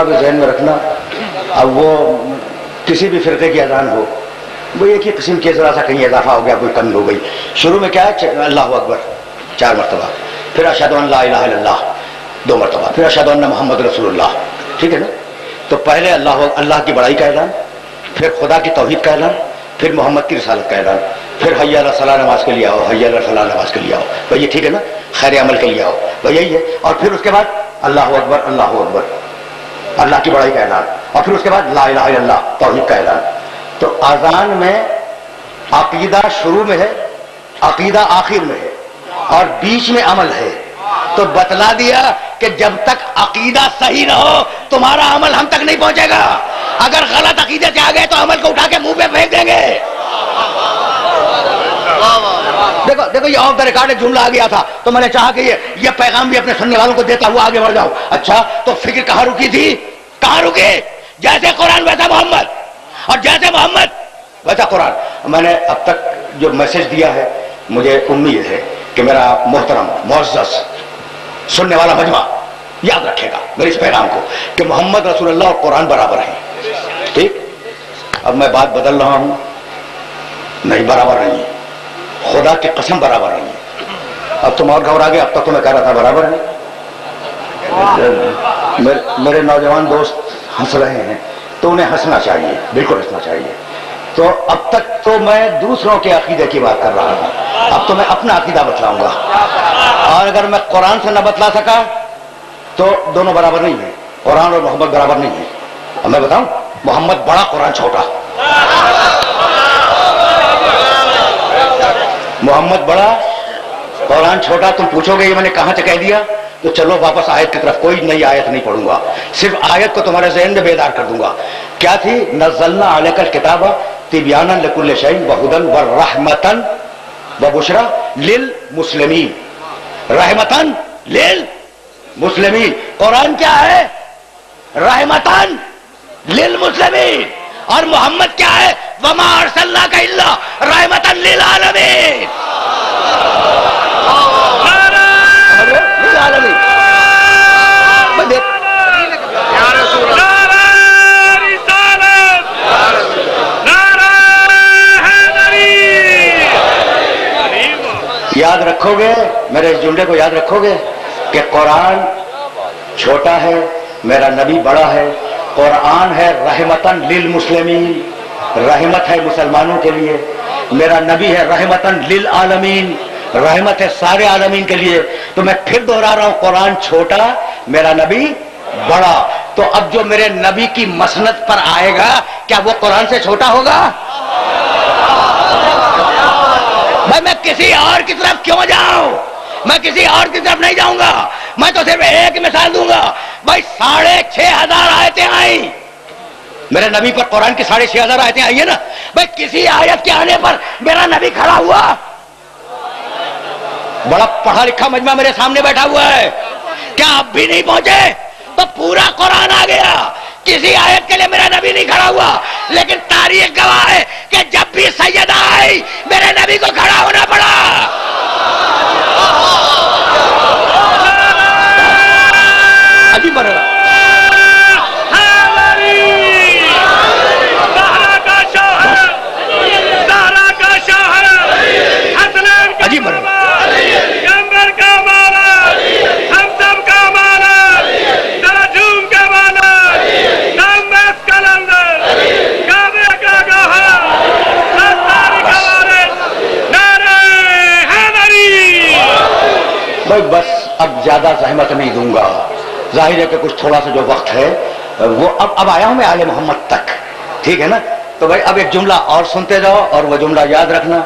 مرتبہ بھی ذہن میں رکھنا، اب وہ کسی بھی فرقے کی اذان ہو وہ ایک ہی قسم کی، ذرا سا کہیں اضافہ ہو گیا، کوئی کمی ہو گئی، شروع میں کیا ہے اللہ اکبر 4 مرتبہ، پھر اشہد ان لا الہ الا اللہ 2 مرتبہ، پھر اشہد ان محمد رسول اللہ، ٹھیک ہے نا؟ تو پہلے اللہ کی بڑائی کا اعلان، پھر خدا کی توحید کا اعلان، پھر محمد کی رسالت کا اعلان، پھر حی علی الصلاۃ نماز کے لیے آؤ، حی علی الفلاح نماز کے لیے آؤ، بھائی یہ ٹھیک ہے نا؟ خیر عمل کے لیے آؤ، بھائی یہی ہے، اور پھر اس کے بعد اللہ اکبر اللہ کی بڑائی کا اعلان، اور پھر اس کے بعد لا الہ الا اللہ توحید کا اعلان۔ تو اذان میں عقیدہ شروع میں ہے، عقیدہ آخر میں ہے، اور بیچ میں عمل ہے۔ تو بتلا دیا کہ جب تک عقیدہ صحیح نہ ہو تمہارا عمل ہم تک نہیں پہنچے گا، اگر غلط عقیدے سے آ گئے تو عمل کو اٹھا کے منہ پہ پھینک دیں گے۔ دیکھو یہ آف دا ریکارڈ ایک جملہ آ گیا تھا، تو میں نے چاہا کہ یہ پیغام بھی اپنے سننے والوں کو دیتا ہوا آگے بڑھ جاؤں۔ اچھا تو فکر کہاں رکی تھی؟ کہاں رکی؟ جیسے قرآن ویسا محمد، اور جیسے محمد ویسا قرآن۔ میں نے اب تک جو میسج دیا ہے مجھے امید ہے کہ میرا محترم معزز سننے والا مجمع یاد رکھے گا میرے اس پیغام کو کہ محمد رسول اللہ اور قرآن برابر ہیں، ٹھیک؟ اب میں بات بدل رہا ہوں، نہیں برابر نہیں ہے، خدا کی قسم برابر نہیں ہے۔ اب تم اور گھبرا گئے، اب تک تو میں کہہ رہا تھا برابر ہے۔ میرے نوجوان دوست ہنس رہے ہیں تو انہیں ہنسنا چاہیے، بالکل ہنسنا چاہیے۔ تو اب تک تو میں دوسروں کے عقیدے کی بات کر رہا تھا، اب تو میں اپنا عقیدہ بتلاؤں گا، اور اگر میں قرآن سے نہ بتلا سکا تو دونوں برابر نہیں ہیں، قرآن اور محمد برابر نہیں ہیں۔ اب میں بتاؤں، محمد بڑا قرآن چھوٹا، محمد بڑا قرآن چھوٹا۔ تم پوچھو گے یہ میں نے کہاں سے کہہ دیا؟ تو چلو واپس آیت کی طرف، کوئی نئی آیت نہیں پڑھوں گا، صرف آیت کو تمہارے ذہن میں بیدار کر دوں گا۔ کیا تھی؟ نزلنا علیک الکتاب تبیانا لکل شیء وہدی ورحمۃ وبشریٰ للمسلمین، رحمتن للمسلمین۔ قرآن کیا ہے؟ رحمتن للمسلمین، اور محمد کیا ہے؟ وما ارسلناک الا رحمتن للعالمین۔ یاد رکھو گے میرے اس جملے کو، یاد رکھو گے کہ قرآن چھوٹا ہے، میرا نبی بڑا ہے۔ قرآن ہے رحمتن للمسلمین، رحمت ہے مسلمانوں کے لیے، میرا نبی ہے رحمتن للعالمین، رحمت ہے سارے عالمین کے لیے۔ تو میں پھر دوہرا رہا ہوں، قرآن چھوٹا، میرا نبی بڑا۔ تو اب جو میرے نبی کی مسند پر آئے گا کیا وہ قرآن سے چھوٹا ہوگا؟ بھائی میں کسی اور کی طرف کیوں جاؤں؟ میں کسی اور کی طرف نہیں جاؤں گا، میں تو صرف ایک مثال دوں گا۔ بھائی 6,500 آیتیں آئیں میرے نبی پر، قرآن کی 6,500 آیتیں آئی ہیں نا۔ بھائی کسی آیت کے آنے پر میرا نبی کھڑا ہوا، بڑا پڑھا لکھا مجمع میرے سامنے بیٹھا ہوا ہے، کیا اب بھی نہیں پہنچے؟ تو پورا قرآن آ گیا، کسی آیت کے لیے میرا نبی نہیں کھڑا ہوا، لیکن تاریخ گواہ ہے کہ جب بھی سیدہ آئی میرے نبی کو کھڑا ہونا پڑا۔ عجیب بن رہا عجیب بن رہا بس اب زیادہ زحمت نہیں دوں گا، ظاہر ہے کہ کچھ تھوڑا سا جو وقت ہے وہ اب آیا ہوں میں آل محمد تک، ٹھیک ہے نا؟ تو بھائی اب ایک جملہ اور سنتے جاؤ، اور وہ جملہ یاد رکھنا،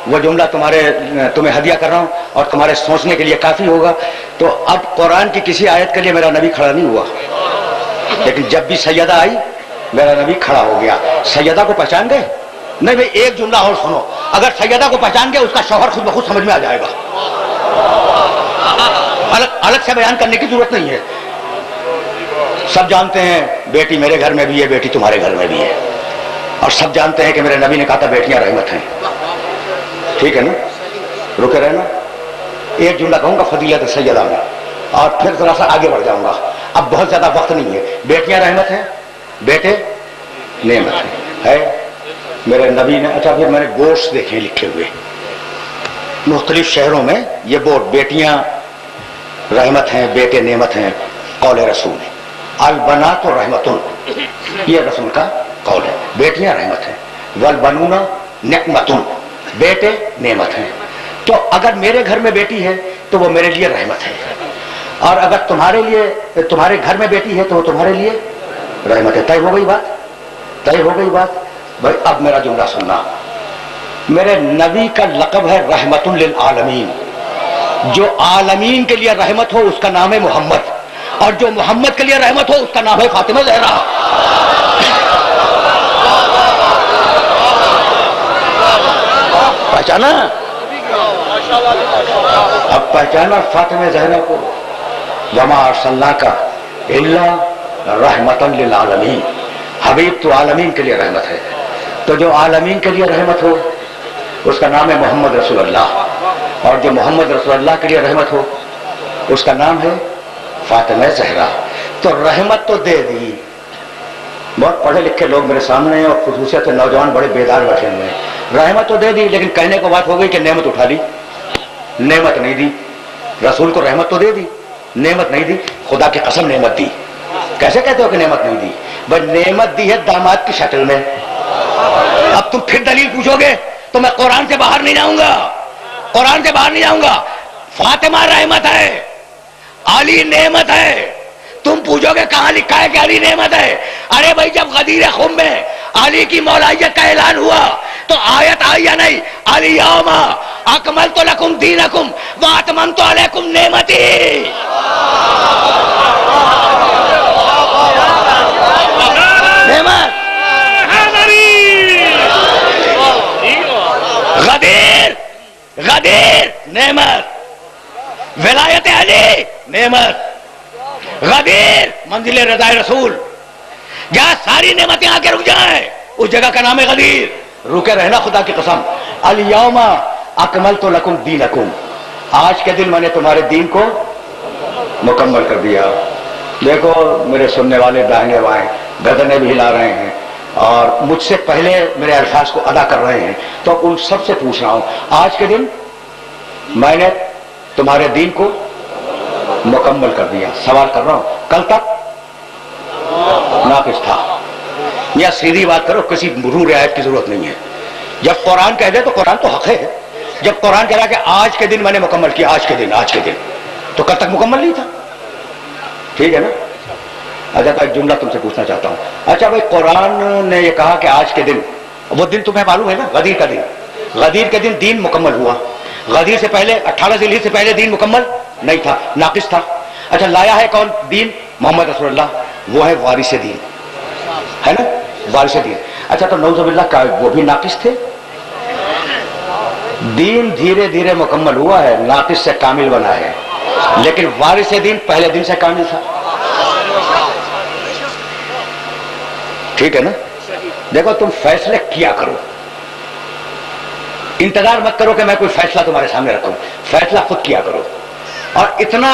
وہ جملہ تمہیں ہدیہ کر رہا ہوں اور تمہارے سوچنے کے لیے کافی ہوگا۔ تو اب قرآن کی کسی آیت کے لیے میرا نبی کھڑا نہیں ہوا، لیکن جب بھی سیدہ آئی میرا نبی کھڑا ہو گیا۔ سیدہ کو پہچان گئے؟ نہیں بھائی ایک جملہ اور سنو، اگر سیدہ کو پہچان گئے اس کا شوہر خود بخود سمجھ میں آ جائے گا، الگ سے بیان کرنے کی ضرورت نہیں ہے۔ سب جانتے ہیں بیٹی میرے گھر میں بھی ہے، بیٹی تمہارے گھر میں بھی ہے، اور سب جانتے ہیں کہ میرے نبی نے کہا تھا بیٹیاں رحمت ہیں، ٹھیک ہے نا؟ رکے رہنا، ایک جملہ کہوں گا فضیلت سیدہ میں، اور پھر ذرا سا آگے بڑھ جاؤں گا۔ اب بہت زیادہ وقت نہیں ہے. بیٹیاں رحمت ہیں, بیٹے نعمت ہے میرے نبی نے. اچھا پھر میں نے بورڈز دیکھے لکھے ہوئے مختلف شہروں میں, یہ بورڈ بیٹیاں رحمت ہیں, بیٹے نعمت ہیں, قول رسول ہے. البنات رحمتن, یہ رسول کا قول ہے, بیٹیاں رحمت ہیں. والبنون نعمتن, بیٹے نعمت ہیں. تو اگر میرے گھر میں بیٹی ہے تو وہ میرے لیے رحمت ہے, اور اگر تمہارے گھر میں بیٹی ہے تو وہ تمہارے لیے رحمت ہے. طے ہو گئی بات, طے ہو گئی بات. بھائی اب میرا جملہ سننا. میرے نبی کا لقب ہے رحمت للعالمین. جو عالمین کے لیے رحمت ہو اس کا نام ہے محمد, اور جو محمد کے لیے رحمت ہو اس کا نام ہے فاطمہ زہرا. پہچانا؟ اب پہچانا فاطمہ زہرا کو. وما ارسلناک الا رحمتا للعالمین. حبیب تو عالمین کے لیے رحمت ہے, تو جو عالمین کے لیے رحمت ہو اس کا نام ہے محمد رسول اللہ, اور جو محمد رسول اللہ کے لیے رحمت ہو اس کا نام ہے فاطمہ زہرا. تو رحمت تو دے دی. بہت پڑھے لکھے لوگ میرے سامنے ہیں, اور خصوصیت سے نوجوان بڑے بیدار بیٹھے ہوئے ہیں. رحمت تو دے دی, لیکن کہنے کو بات ہو گئی کہ نعمت اٹھا لی, نعمت نہیں دی. رسول کو رحمت تو دے دی, نعمت نہیں دی. خدا کی قسم نعمت دی. کیسے کہتے ہو کہ نعمت نہیں دی؟ بھائی نعمت دی ہے داماد کی شکل میں. اب تم پھر دلیل پوچھو گے تو میں قرآن سے باہر نہیں جاؤں گا, قرآن سے باہر نہیں جاؤں گا. فاطمہ رحمت ہے, علی نعمت ہے. تم پوچھو گے کہاں لکھا ہے کہ علی نعمت ہے؟ ارے بھائی جب غدیر خم میں علی کی مولائیت کا اعلان ہوا تو آیت آئی یا نہیں؟ الیوم اکملت لکم دینکم واتممت علیکم نعمتی. نعمت غدیر, غدیر نعمت. ولایت علی نعمت. غدیر منزل رضا رسول. جہاں ساری نعمتیں آ کے رک جائیں اس جگہ کا نام ہے غدیر. رکے رہنا خدا کی قسم. الیوم اکملت لکم دینکم, آج کے دن میں نے تمہارے دین کو مکمل کر دیا. دیکھو میرے سننے والے داہنے بائیں گردنیں بھی ہلا رہے ہیں, اور مجھ سے پہلے میرے الفاظ کو ادا کر رہے ہیں, تو ان سب سے پوچھ رہا ہوں آج کے دن میں نے تمہارے دین کو مکمل کر دیا. سوال کر رہا ہوں کل تک ناقص تھا. یا سیدھی بات کرو, کسی مرور رعایت کی ضرورت نہیں ہے. جب قرآن کہہ دے تو قرآن تو حق ہے. جب قرآن کہہ رہا کہ آج کے دن میں نے مکمل کیا, آج کے دن, آج کے دن, تو کل تک مکمل نہیں تھا. ٹھیک ہے نا؟ اچھا تو ایک جملہ تم سے پوچھنا چاہتا ہوں. اچھا بھائی قرآن نے یہ کہا کہ آج کے دن, وہ دن تمہیں معلوم ہے نا, غدیر کا دن. غدیر کے دن دین مکمل ہوا. غدیر سے پہلے 18 ذی الحجہ سے پہلے دین مکمل نہیں تھا, ناقص تھا. اچھا لایا ہے کون دین؟ محمد رسول اللہ. وہ ہے وارث دین, ہے نا, وارث دین. اچھا تو نعوذ باللہ کا وہ بھی ناقص تھے. دین دھیرے دھیرے مکمل ہوا ہے, ناقص سے کامل بنا ہے, لیکن وارث دین پہلے دن سے کامل تھا. ٹھیک ہے نا؟ دیکھو تم فیصلے کیا کرو, انتظار مت کرو کہ میں کوئی فیصلہ تمہارے سامنے رکھوں. فیصلہ خود کیا کرو. اور اتنا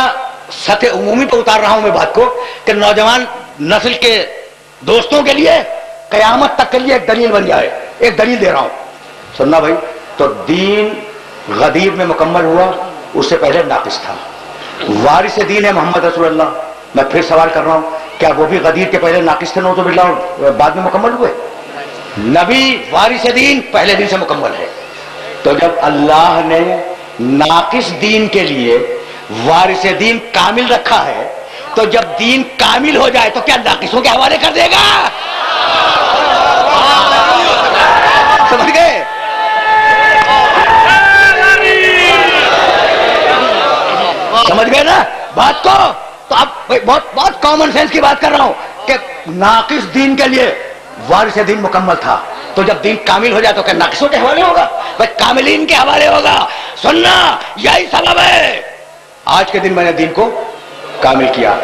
سطح عمومی پہ اتار رہا ہوں میں بات کو کہ نوجوان نسل کے دوستوں کے لیے قیامت تک کے لیے ایک دلیل بن جائے. ایک دلیل دے رہا ہوں, سننا بھائی. تو دین غدیر میں مکمل ہوا, اس سے پہلے ناقص تھا. وارث دین ہے محمد رسول اللہ. میں پھر سوال کر رہا ہوں, کیا وہ بھی غدیر کے پہلے ناقص تھے نعوذ باللہ اور بعد میں مکمل ہوئے؟ نبی وارث دین پہلے دن سے مکمل ہے. تو جب اللہ نے ناقص دین کے لیے وارث دین کامل رکھا ہے, تو جب دین کامل ہو جائے تو کیا ناقصوں کے حوالے کر دے گا؟ سمجھ گئے؟ سمجھ گئے نا بات کو؟ تو اب بہت بہت کامن سینس کی بات کر رہا ہوں کہ ناقص دین کے لیے وارث دین مکمل تھا, تو جب دین کامل ہو جائے تو کیا ناقصوں کے حوالے ہوگا؟ بھائی کاملین کے حوالے ہوگا. سننا, یہی سبب ہے آج کے دن میں نے دین کو کامل کیا.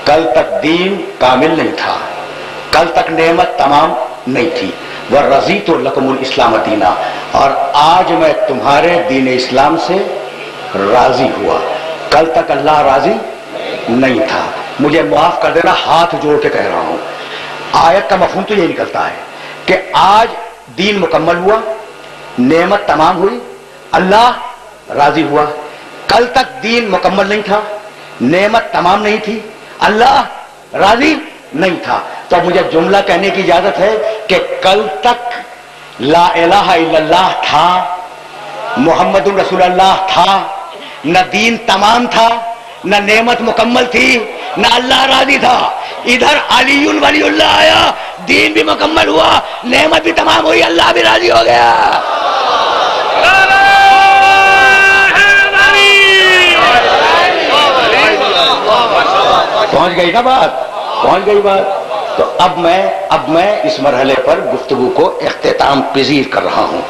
کل تک دین کامل نہیں تھا, کل تک نعمت تمام نہیں تھی. وَرَضِيتُ لَكُمُ الْإِسْلَامَ دِينًا, اور آج میں تمہارے دین اسلام سے راضی ہوا. کل تک اللہ راضی نہیں تھا. مجھے معاف کر دینا، ہاتھ جوڑ کے کہہ رہا ہوں، آیت کا مفہوم تو یہ نکلتا ہے کہ آج دین مکمل ہوا، نعمت تمام ہوئی، اللہ راضی ہوا۔ کل تک دین مکمل نہیں تھا، نعمت تمام نہیں تھی، اللہ راضی نہیں تھا۔ تو مجھے جملہ کہنے کی اجازت ہے کہ کل تک لا الہ الا اللہ تھا، محمد رسول اللہ تھا، نہ دین تمام تھا، نہ نعمت مکمل تھی، نہ اللہ راضی تھا۔ ادھر علی ولی اللہ آیا، دین بھی مکمل ہوا، نعمت بھی تمام ہوئی، اللہ بھی راضی ہو گیا۔ پہنچ گئی نا بات، پہنچ گئی بات۔ تو اب میں اس مرحلے پر گفتگو کو اختتام پذیر کر رہا ہوں،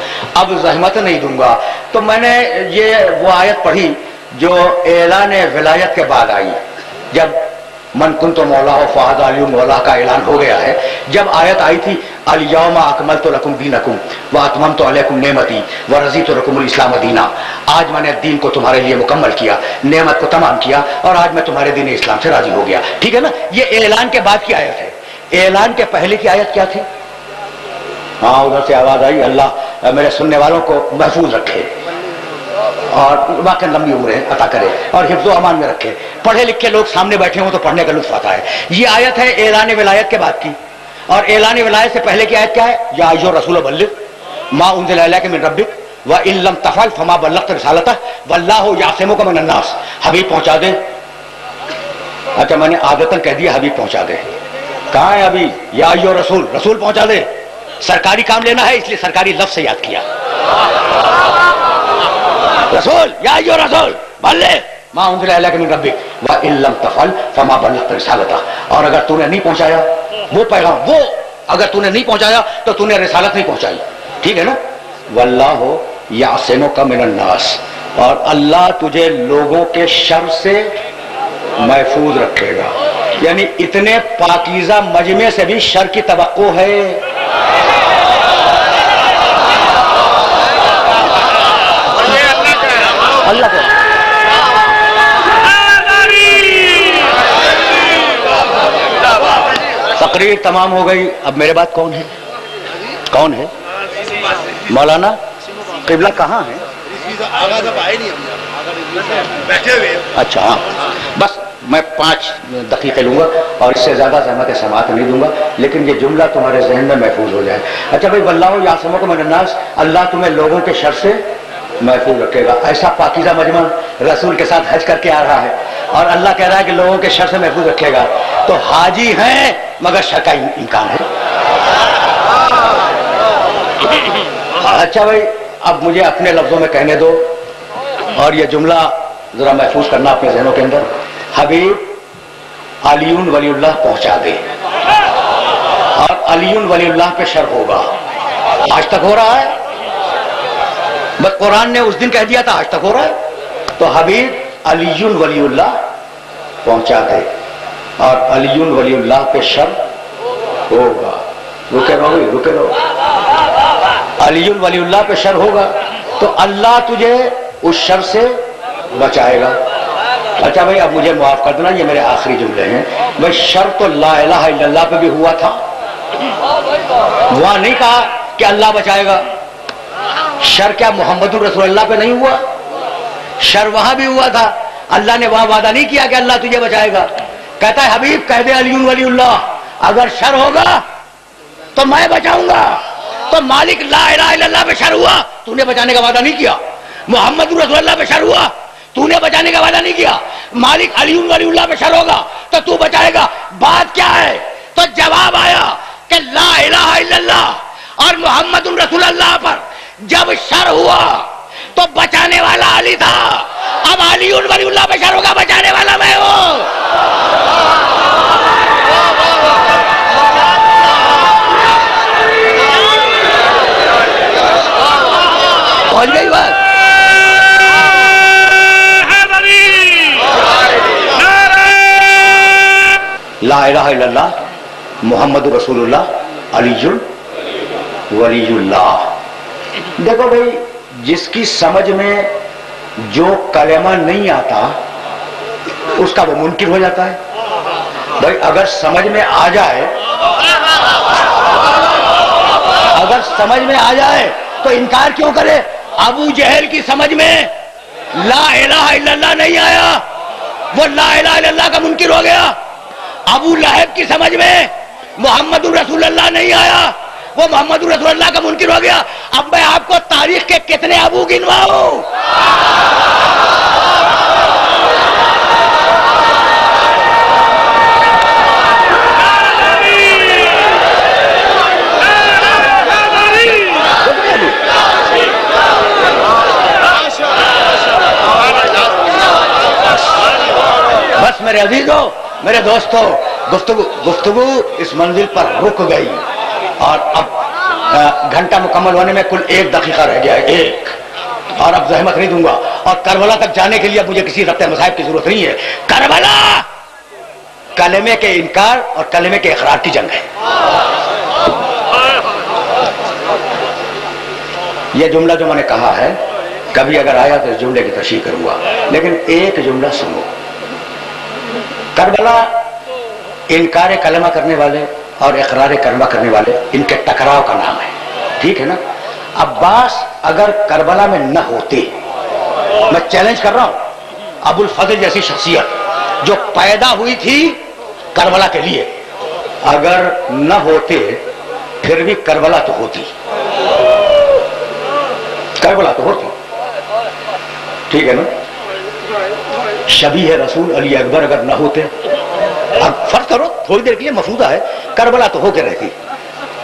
اب زحمت نہیں دوں گا۔ تو میں نے یہ وہ آیت پڑھی جو اعلان ولایت کے بعد آئی، جب من کنت مولا فہذا علی مولا کا اعلان ہو گیا ہے۔ جب آیت آئی تھی الیوم اکملت لکم دینکم واتممت علیکم نعمتی ورضیت لکم الاسلام دینا، آج میں نے دین کو تمہارے لیے مکمل کیا، نعمت کو تمام کیا، اور آج میں تمہارے دین اسلام سے راضی ہو گیا، ٹھیک ہے نا؟ یہ اعلان کے بعد کی آیت ہے۔ اعلان کے پہلے کی آیت کیا تھی؟ ہاں ادھر سے آواز آئی، اللہ میرے سننے والوں کو محفوظ رکھے اور واقعی لمبی عمریں عطا کرے اور حفظ و امان میں رکھے۔ پڑھے لکھے لوگ سامنے بیٹھے ہوں تو پڑھنے کا لطف آتا ہے۔ یہ آیت ہے اعلان ولایت کے بعد کی، اور اعلان ولایت سے پہلے کی آیت کیا ہے؟ یا ایھا الرسول بلغ ما انزل الیک من ربک وان لم تفعل فما بلغت رسالتہ واللہ یعصمک من الناس۔ حبیب پہنچا دے۔ اچھا میں نے عادتاً کہہ دیا حبیب پہنچا دے، کہاں ہے ابھی؟ یا ایھا رسول، رسول پہنچا دے۔ سرکاری کام لینا ہے اس لیے سرکاری لفظ سے یاد کیا، رسول یا ایھا رسول بلغ ما انزل الیک من ربک وان لم تفعل فما بلغت رسالتہ، اور اگر تو نے نہیں پہنچایا وہ پیغام، وہ اگر تو نے نہیں پہنچایا تو تو نے رسالت نہیں پہنچائی، ٹھیک ہے نا؟ واللہ یعصمک من الناس، اور اللہ تجھے لوگوں کے شر سے محفوظ رکھے گا۔ یعنی اتنے پاکیزہ مجمع سے بھی شر کی توقع ہے۔ اللہ کا تقریر تمام ہو گئی، اب میرے بات کون ہے؟ کون ہے؟ مولانا قبلہ کہاں ہے؟ اچھا ہاں، بس میں 5 دقیقے لوں گا اور اس سے زیادہ زحمت سماعت نہیں دوں گا، لیکن یہ جملہ تمہارے ذہن میں محفوظ ہو جائے۔ اچھا بھائی، واللہ یعصمک من الناس، اللہ تمہیں لوگوں کے شر سے محفوظ رکھے گا۔ ایسا پاکیزہ مجمع رسول کے ساتھ حج کر کے آ رہا ہے اور اللہ کہہ رہا ہے کہ لوگوں کے شر سے محفوظ رکھے گا، تو حاجی ہیں مگر شر کا امکان ہے۔ اچھا بھائی، اب مجھے اپنے لفظوں میں کہنے دو اور یہ جملہ ذرا محفوظ کرنا اپنے ذہنوں کے اندر۔ حبیب علی ولی اللہ پہنچا دے، اور علی ولی اللہ پہ شر ہوگا۔ آج تک ہو رہا ہے، بس قرآن نے اس دن کہہ دیا تھا، آج تک ہو رہا ہے۔ تو حبیب علی ولی اللہ پہنچا دے، اور علی ولی اللہ پہ شر ہوگا۔ رکے رہو، علی ولی اللہ پہ شر ہوگا تو اللہ تجھے اس شر سے بچائے گا۔ اچھا بھائی، اب مجھے معاف کر دینا، یہ میرے آخری جملے ہیں۔ بھائی شر تو لا الہ الا اللہ پہ بھی ہوا تھا، وہاں نہیں کہا کہ اللہ بچائے گا۔ شر کیا محمد رسول اللہ پہ نہیں ہوا؟ شر وہاں بھی ہوا تھا، اللہ نے وہاں وعدہ نہیں کیا کہ اللہ تجھے بچائے گا۔ کہتا ہے حبیب کہہ دے علی ولی اللہ، اگر شر ہوگا تو میں بچاؤں گا۔ تو مالک لا الہ الا اللہ پہ شر ہوا، تو نے بچانے کا وعدہ نہیں کیا۔ محمد رسول اللہ پہ شر ہوا، تو نے بچانے کا وعدہ نہیں کیا۔ مالک علی ولی اللہ پہ شر ہوگا تو تو بچائے گا۔ بات کیا ہے؟ تو جواب آیا کہ لا الہ الا اللہ اور محمد رسول اللہ پر جب شر ہوا تو بچانے والا علی تھا، اب علی ولی اللہ پہ شر ہوگا، بچانے والا میں ہوں۔ پہنچ گئی بات؟ لا الہ الا اللہ محمد رسول اللہ علی ولی اللہ۔ دیکھو بھائی، جس کی سمجھ میں جو کلمہ نہیں آتا اس کا وہ منکر ہو جاتا ہے، بھائی اگر سمجھ میں آ جائے، اگر سمجھ میں آ جائے تو انکار کیوں کرے؟ ابو جہل کی سمجھ میں لا الہ الا اللہ نہیں آیا، وہ لا الہ الا اللہ کا منکر ہو گیا۔ ابو لہب کی سمجھ میں محمد رسول اللہ نہیں آیا، وہ محمد رسول اللہ کا منکر ہو گیا۔ اب میں آپ کو تاریخ کے کتنے ابو گنواؤں؟ بس میرے عزیزوں، میرے دوستوں، گفتگو اس منزل پر رک گئی اور اب گھنٹہ مکمل ہونے میں کل 1 دقیقہ رہ گیا ہے، 1، اور اب زحمت نہیں دوں گا۔ اور کربلا تک جانے کے لیے اب مجھے کسی ربط مذاہب کی ضرورت نہیں ہے۔ کربلا کلمے کے انکار اور کلمے کے اقرار کی جنگ ہے۔ یہ جملہ جو میں نے کہا ہے، کبھی اگر آیا تو اس جملے کی تشریح کروں گا، لیکن ایک جملہ سنو۔ کربلا انکار کلمہ کرنے والے اور اقرار کلمہ کرنے والے، ان کے ٹکراؤ کا نام ہے، ٹھیک ہے نا؟ عباس اگر کربلا میں نہ ہوتے، میں چیلنج کر رہا ہوں، ابو الفضل جیسی شخصیت جو پیدا ہوئی تھی کربلا کے لیے، اگر نہ ہوتے پھر بھی کربلا تو ہوتی، کربلا تو ہوتی، ٹھیک ہے نا؟ شبیہ رسول علی اکبر اگر نہ ہوتے، اب فرض کرو تھوڑی دیر کے لیے مفروضہ ہے، کربلا تو ہو کے رہتی۔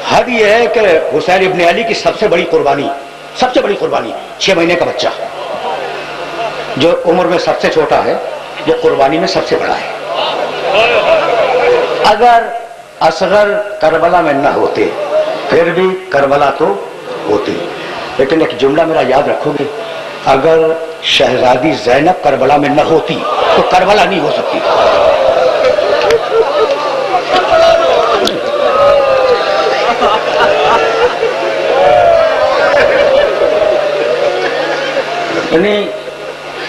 حد یہ ہے کہ حسین ابن علی کی سب سے بڑی قربانی 6 مہینے کا بچہ جو عمر میں سب سے چھوٹا ہے، جو قربانی میں سب سے بڑا ہے۔ اگر اصغر کربلا میں نہ ہوتے پھر بھی کربلا تو ہوتی، لیکن ایک جملہ میرا یاد رکھو گے، اگر شہزادی زینب کربلا میں نہ ہوتی تو کربلا نہیں ہو سکتی۔ یعنی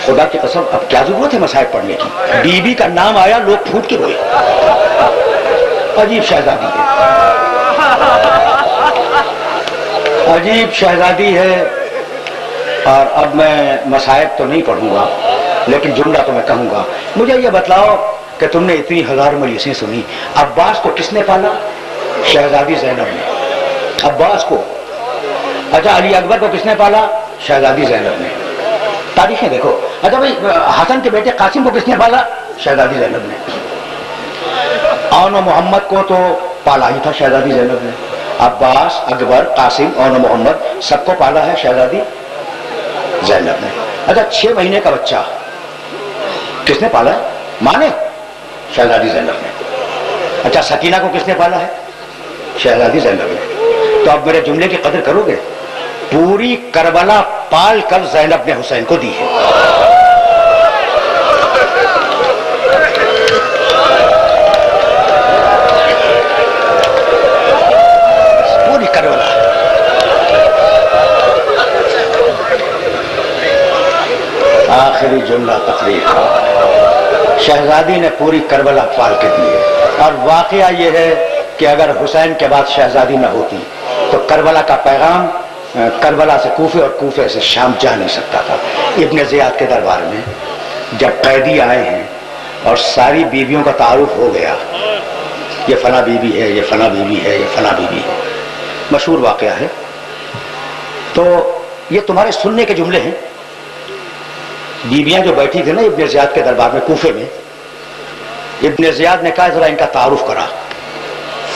خدا کی قسم اب کیا ضرورت ہے مصائب پڑھنے کی؟ بی بی کا نام آیا لوگ پھوٹ کے روئے، عجیب شہزادی ہے، عجیب شہزادی ہے۔ اور اب میں مصائب تو نہیں پڑھوں گا، لیکن جملہ تو میں کہوں گا۔ مجھے یہ بتلاؤ کہ تم نے اتنی ہزار مجلسیں سنی، عباس کو کس نے پالا؟ شہزادی زینب نے عباس کو۔ اچھا علی اکبر کو کس نے پالا؟ شہزادی زینب نے۔ تاریخیں دیکھو۔ اچھا بھائی حسن کے بیٹے قاسم کو کس نے پالا؟ شہزادی زینب نے۔ اون و محمد کو تو پالا ہی تھا شہزادی زینب نے۔ عباس، اکبر، قاسم، اون و محمد سب کو پالا ہے شہزادی زینب نے۔ اچھا 6 مہینے کا بچہ کس نے پالا ہے؟ ماں نے؟ شہزادی زینب نے۔ اچھا سکینہ کو کس نے پالا ہے؟ شہزادی زینب نے۔ تو اب میرے جملے کی قدر کرو گے؟ پوری کربلا پال کر زینب نے حسین کو دی ہے۔ پوری کربلا۔ آخری جملہ تقریر کا، شہزادی نے پوری کربلا پال کے دی ہے۔ اور واقعہ یہ ہے کہ اگر حسین کے بعد شہزادی نہ ہوتی تو کربلا کا پیغام کربلا سے کوفے اور کوفے سے شام جا نہیں سکتا تھا۔ ابن زیاد کے دربار میں جب قیدی آئے ہیں اور ساری بیویوں کا تعارف ہو گیا، یہ فلاں بیوی ہے، یہ فلاں بیوی ہے، یہ فلاں بیوی ہے، مشہور واقعہ ہے، تو یہ تمہارے سننے کے جملے ہیں۔ بیویاں جو بیٹھی تھی نا ابن زیاد کے دربار میں کوفے میں، ابن زیاد نے کہا ذرا ان کا تعارف کرا۔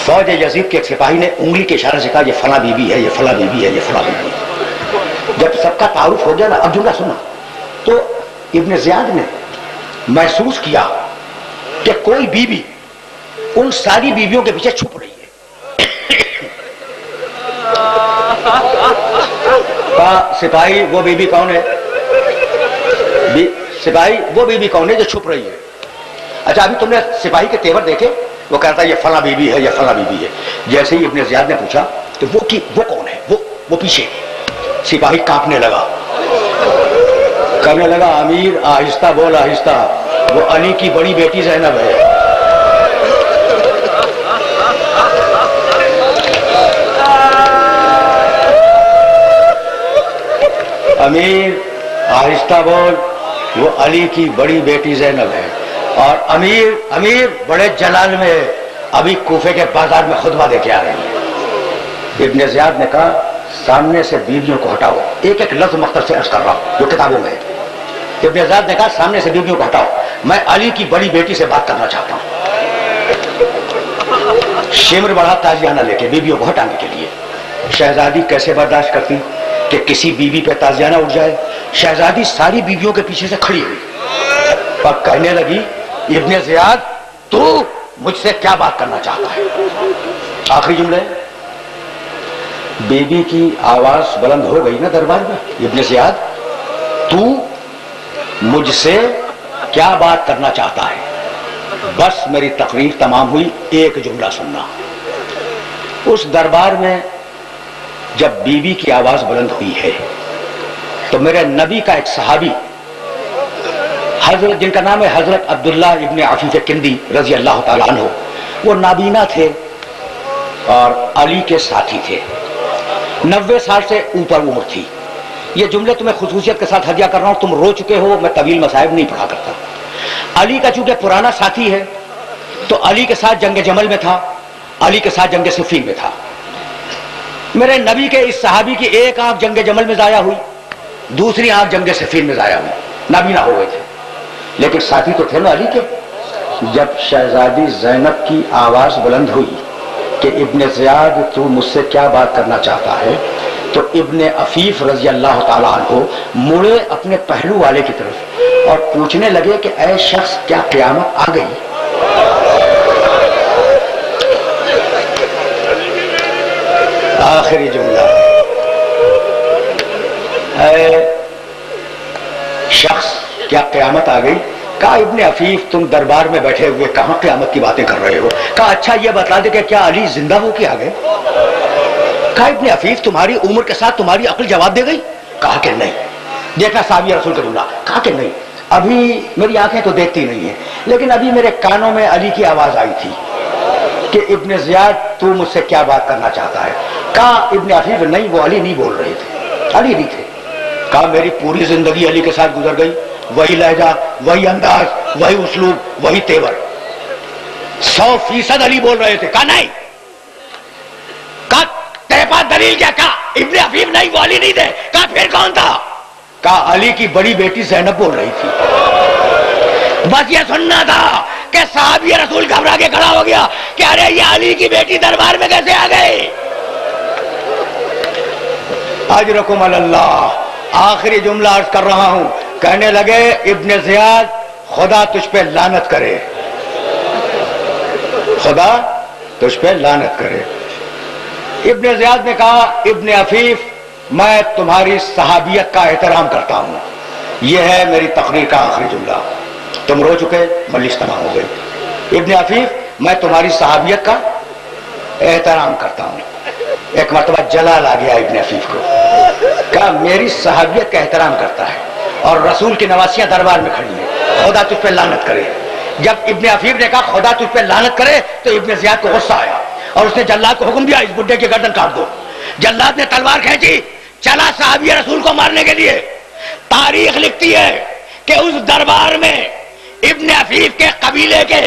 فوج یزید کے ایک سپاہی نے انگلی کے اشارے سے کہا یہ فلاں بیوی ہے، یہ فلاں بیوی ہے، یہ فلاں بیوی ہے۔ جب سب کا تعارف ہو گیا نا، اب جملہ سنا، تو ابن زیاد نے محسوس کیا کہ کوئی بیوی ان ساری بیویوں کے پیچھے چھپ رہی ہے۔ کہا سپاہی وہ بیوی کون ہے؟ سپاہی وہ بیوی کون ہے جو چھپ رہی ہے؟ اچھا ابھی تم نے سپاہی کے تیور دیکھے؟ وہ کہتا ہے یہ فلاں بیوی ہے، یہ فلاں بیوی ہے۔ جیسے ہی ابن زیاد نے پوچھا کہ وہ کون ہے، وہ پیچھے، سپاہی کانپنے لگا، کہنے لگا امیر آہستہ بول، آہستہ، وہ علی کی بڑی بیٹی زینب ہے۔ امیر آہستہ بول، وہ علی کی بڑی بیٹی زینب ہے، اور امیر بڑے جلال میں ہے، ابھی کوفے کے بازار میں خطبہ دے کے آ رہے ہیں۔ ابن زیاد نے کہا سامنے سے بیویوں کو ہٹاؤ، ایک ایک لفظ مختصر سے عرض کر رہا ہوں جو کتابوں میں ہے۔ ابن زیاد نے کہا سامنے سے بیویوں کو ہٹاؤ، میں علی کی بڑی بیٹی سے بات کرنا چاہتا ہوں۔ شمر بڑھا تازیانہ لے کے بیویوں کو ہٹانے کے لیے۔ شہزادی کیسے برداشت کرتی کہ کسی بیوی پہ تازیانہ اٹھ جائے؟ شہزادی ساری بیویوں کے پیچھے سے کھڑی ہوئی اور کہنے لگی ابن زیاد تو مجھ سے کیا بات کرنا چاہتا ہے؟ آخری جملے، بیوی کی آواز بلند ہو گئی نا دربار میں، ابن زیاد تو مجھ سے کیا بات کرنا چاہتا ہے؟ بس میری تقریر تمام ہوئی، ایک جملہ سننا۔ اس دربار میں جب بیوی کی آواز بلند ہوئی ہے تو میرے نبی کا ایک صحابی حضرت، جن کا نام ہے حضرت عبداللہ ابن عفیف کندی رضی اللہ تعالیٰ عنہ، وہ نابینا تھے اور علی کے ساتھی تھے، 90 سال سے اوپر عمر تھی۔ یہ جملے تمہیں خصوصیت کے ساتھ ہدیہ کر رہا ہوں، تم رو چکے ہو، میں طویل مصائب نہیں پڑھا کرتا۔ علی کا چونکہ پرانا ساتھی ہے تو علی کے ساتھ جنگ جمل میں تھا، علی کے ساتھ جنگ صفین میں تھا۔ میرے نبی کے اس صحابی کی ایک آنکھ جنگ جمل میں ضائع ہوئی، دوسری آنکھ جنگ صفین میں ضائع ہوئی، نابینا ہو گئے تھے، لیکن ساتھی تو تھے نا علی کے۔ جب شہزادی زینب کی آواز بلند ہوئی کہ ابن زیاد تو مجھ سے کیا بات کرنا چاہتا ہے، تو ابن عفیف رضی اللہ تعالیٰ عنہ مڑے اپنے پہلو والے کی طرف اور پوچھنے لگے کہ اے شخص کیا قیامت آ گئی؟ آخری جملہ، اے شخص کیا قیامت آ گئی؟ کہا ابن عفیف تم دربار میں بیٹھے ہوئے کہاں قیامت کی باتیں کر رہے ہو؟ کہا اچھا یہ بتا دے کہ کیا علی زندہ ہو کے آ گئے؟ کہا ابن عفیف تمہاری عمر کے ساتھ تمہاری عقل جواب دے گئی؟ کہا کہ نہیں۔ دیکھنا صحابی رسول کا جملہ، کہا کہ نہیں، ابھی میری آنکھیں تو دیکھتی نہیں ہیں، لیکن ابھی میرے کانوں میں علی کی آواز آئی تھی کہ ابن زیاد تو مجھ سے کیا بات کرنا چاہتا ہے؟ کہا ابن عفیف نہیں، وہ علی نہیں بول رہے تھے، علی نہیں تھے۔ کہا میری پوری زندگی علی کے ساتھ گزر گئی، وہی لہجہ، وہی انداز، وہی اسلوب، وہی تیور، 100% علی بول رہے تھے۔ کہا نہیں۔ کہا تیرے پاس دلیل کیا؟ کہا ابن عفیف نہیں، وہ علی نہیں تھے۔ کہا پھر کون تھا؟ کہا علی کی بڑی بیٹی زینب بول رہی تھی۔ بس یہ سننا تھا کہ صحابی رسول گھبرا کے کھڑا ہو گیا کہ ارے یہ علی کی بیٹی دربار میں کیسے آ گئی؟ اجرکم اللہ۔ آخری جملہ عرض کر رہا ہوں، کہنے لگے ابن زیاد خدا تجھ پہ لعنت کرے، خدا تجھ پہ لعنت کرے۔ ابن زیاد نے کہا ابن عفیف میں تمہاری صحابیت کا احترام کرتا ہوں، یہ ہے میری تقریر کا آخری جملہ۔ تم رو چکے، مجلس تمام ہو گئی۔ ابن عفیف میں تمہاری صحابیت کا احترام کرتا ہوں۔ ایک مرتبہ جلال آ گیا ابن عفیف کو، کہا میری صحابیت کا احترام کرتا ہے اور رسول کی نواسیاں دربار میں کھڑی ہیں، خدا تجھ پہ لعنت کرے۔ جب ابن عفیف نے کہا خدا تجھ پہ لعنت کرے تو ابن زیاد کو غصہ آیا اور اس نے جلاد کو حکم دیا اس بڈھے کی گردن کاٹ دو۔ جلاد نے تلوار کھینچی، چلا صحابی رسول کو مارنے کے لیے۔ تاریخ لکھتی ہے کہ اس دربار میں ابن عفیف کے قبیلے کے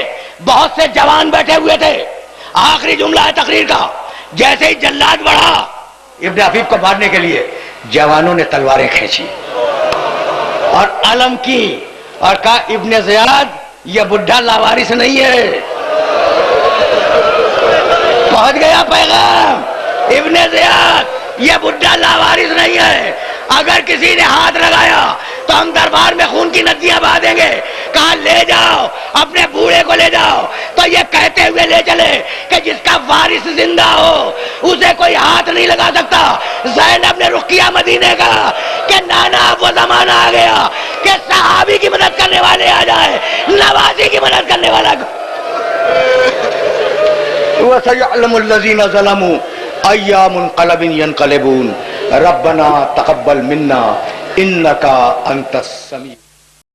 بہت سے جوان بیٹھے ہوئے تھے۔ آخری جملہ ہے تقریر کا، جیسے ہی جلاد بڑھا ابن عفیف کو مارنے کے لیے، جوانوں نے تلواریں کھینچی اور علم کی اور کہا ابن زیاد یہ بڈھا لاوارث نہیں ہے۔ پہنچ گیا پیغام، ابن زیاد یہ بڈھا لاوارث نہیں ہے، اگر کسی نے ہاتھ لگایا تو ہم دربار میں خون کی ندیاں بہا دیں گے۔ کہا لے جاؤ اپنے بوڑھے کو لے جاؤ، تو یہ کہتے ہوئے لے چلے کہ جس کا وارث زندہ ہو اسے کوئی ہاتھ نہیں لگا سکتا۔ زینب نے رخ کیا مدینے کا کہ نانا اب وہ زمانہ آ گیا کہ صحابی کی مدد کرنے والے آ جائے، نوازی کی مدد کرنے والا۔ وَسَيَعْلَمُ الَّذِينَ ظَلَمُوا أَيَّ مُنقَلَبٍ يَنقَلِبُونَ رَبَّنَا تَقَبَّلْ مِنَّا إِنَّكَ أَنْتَ السَّمِيعُ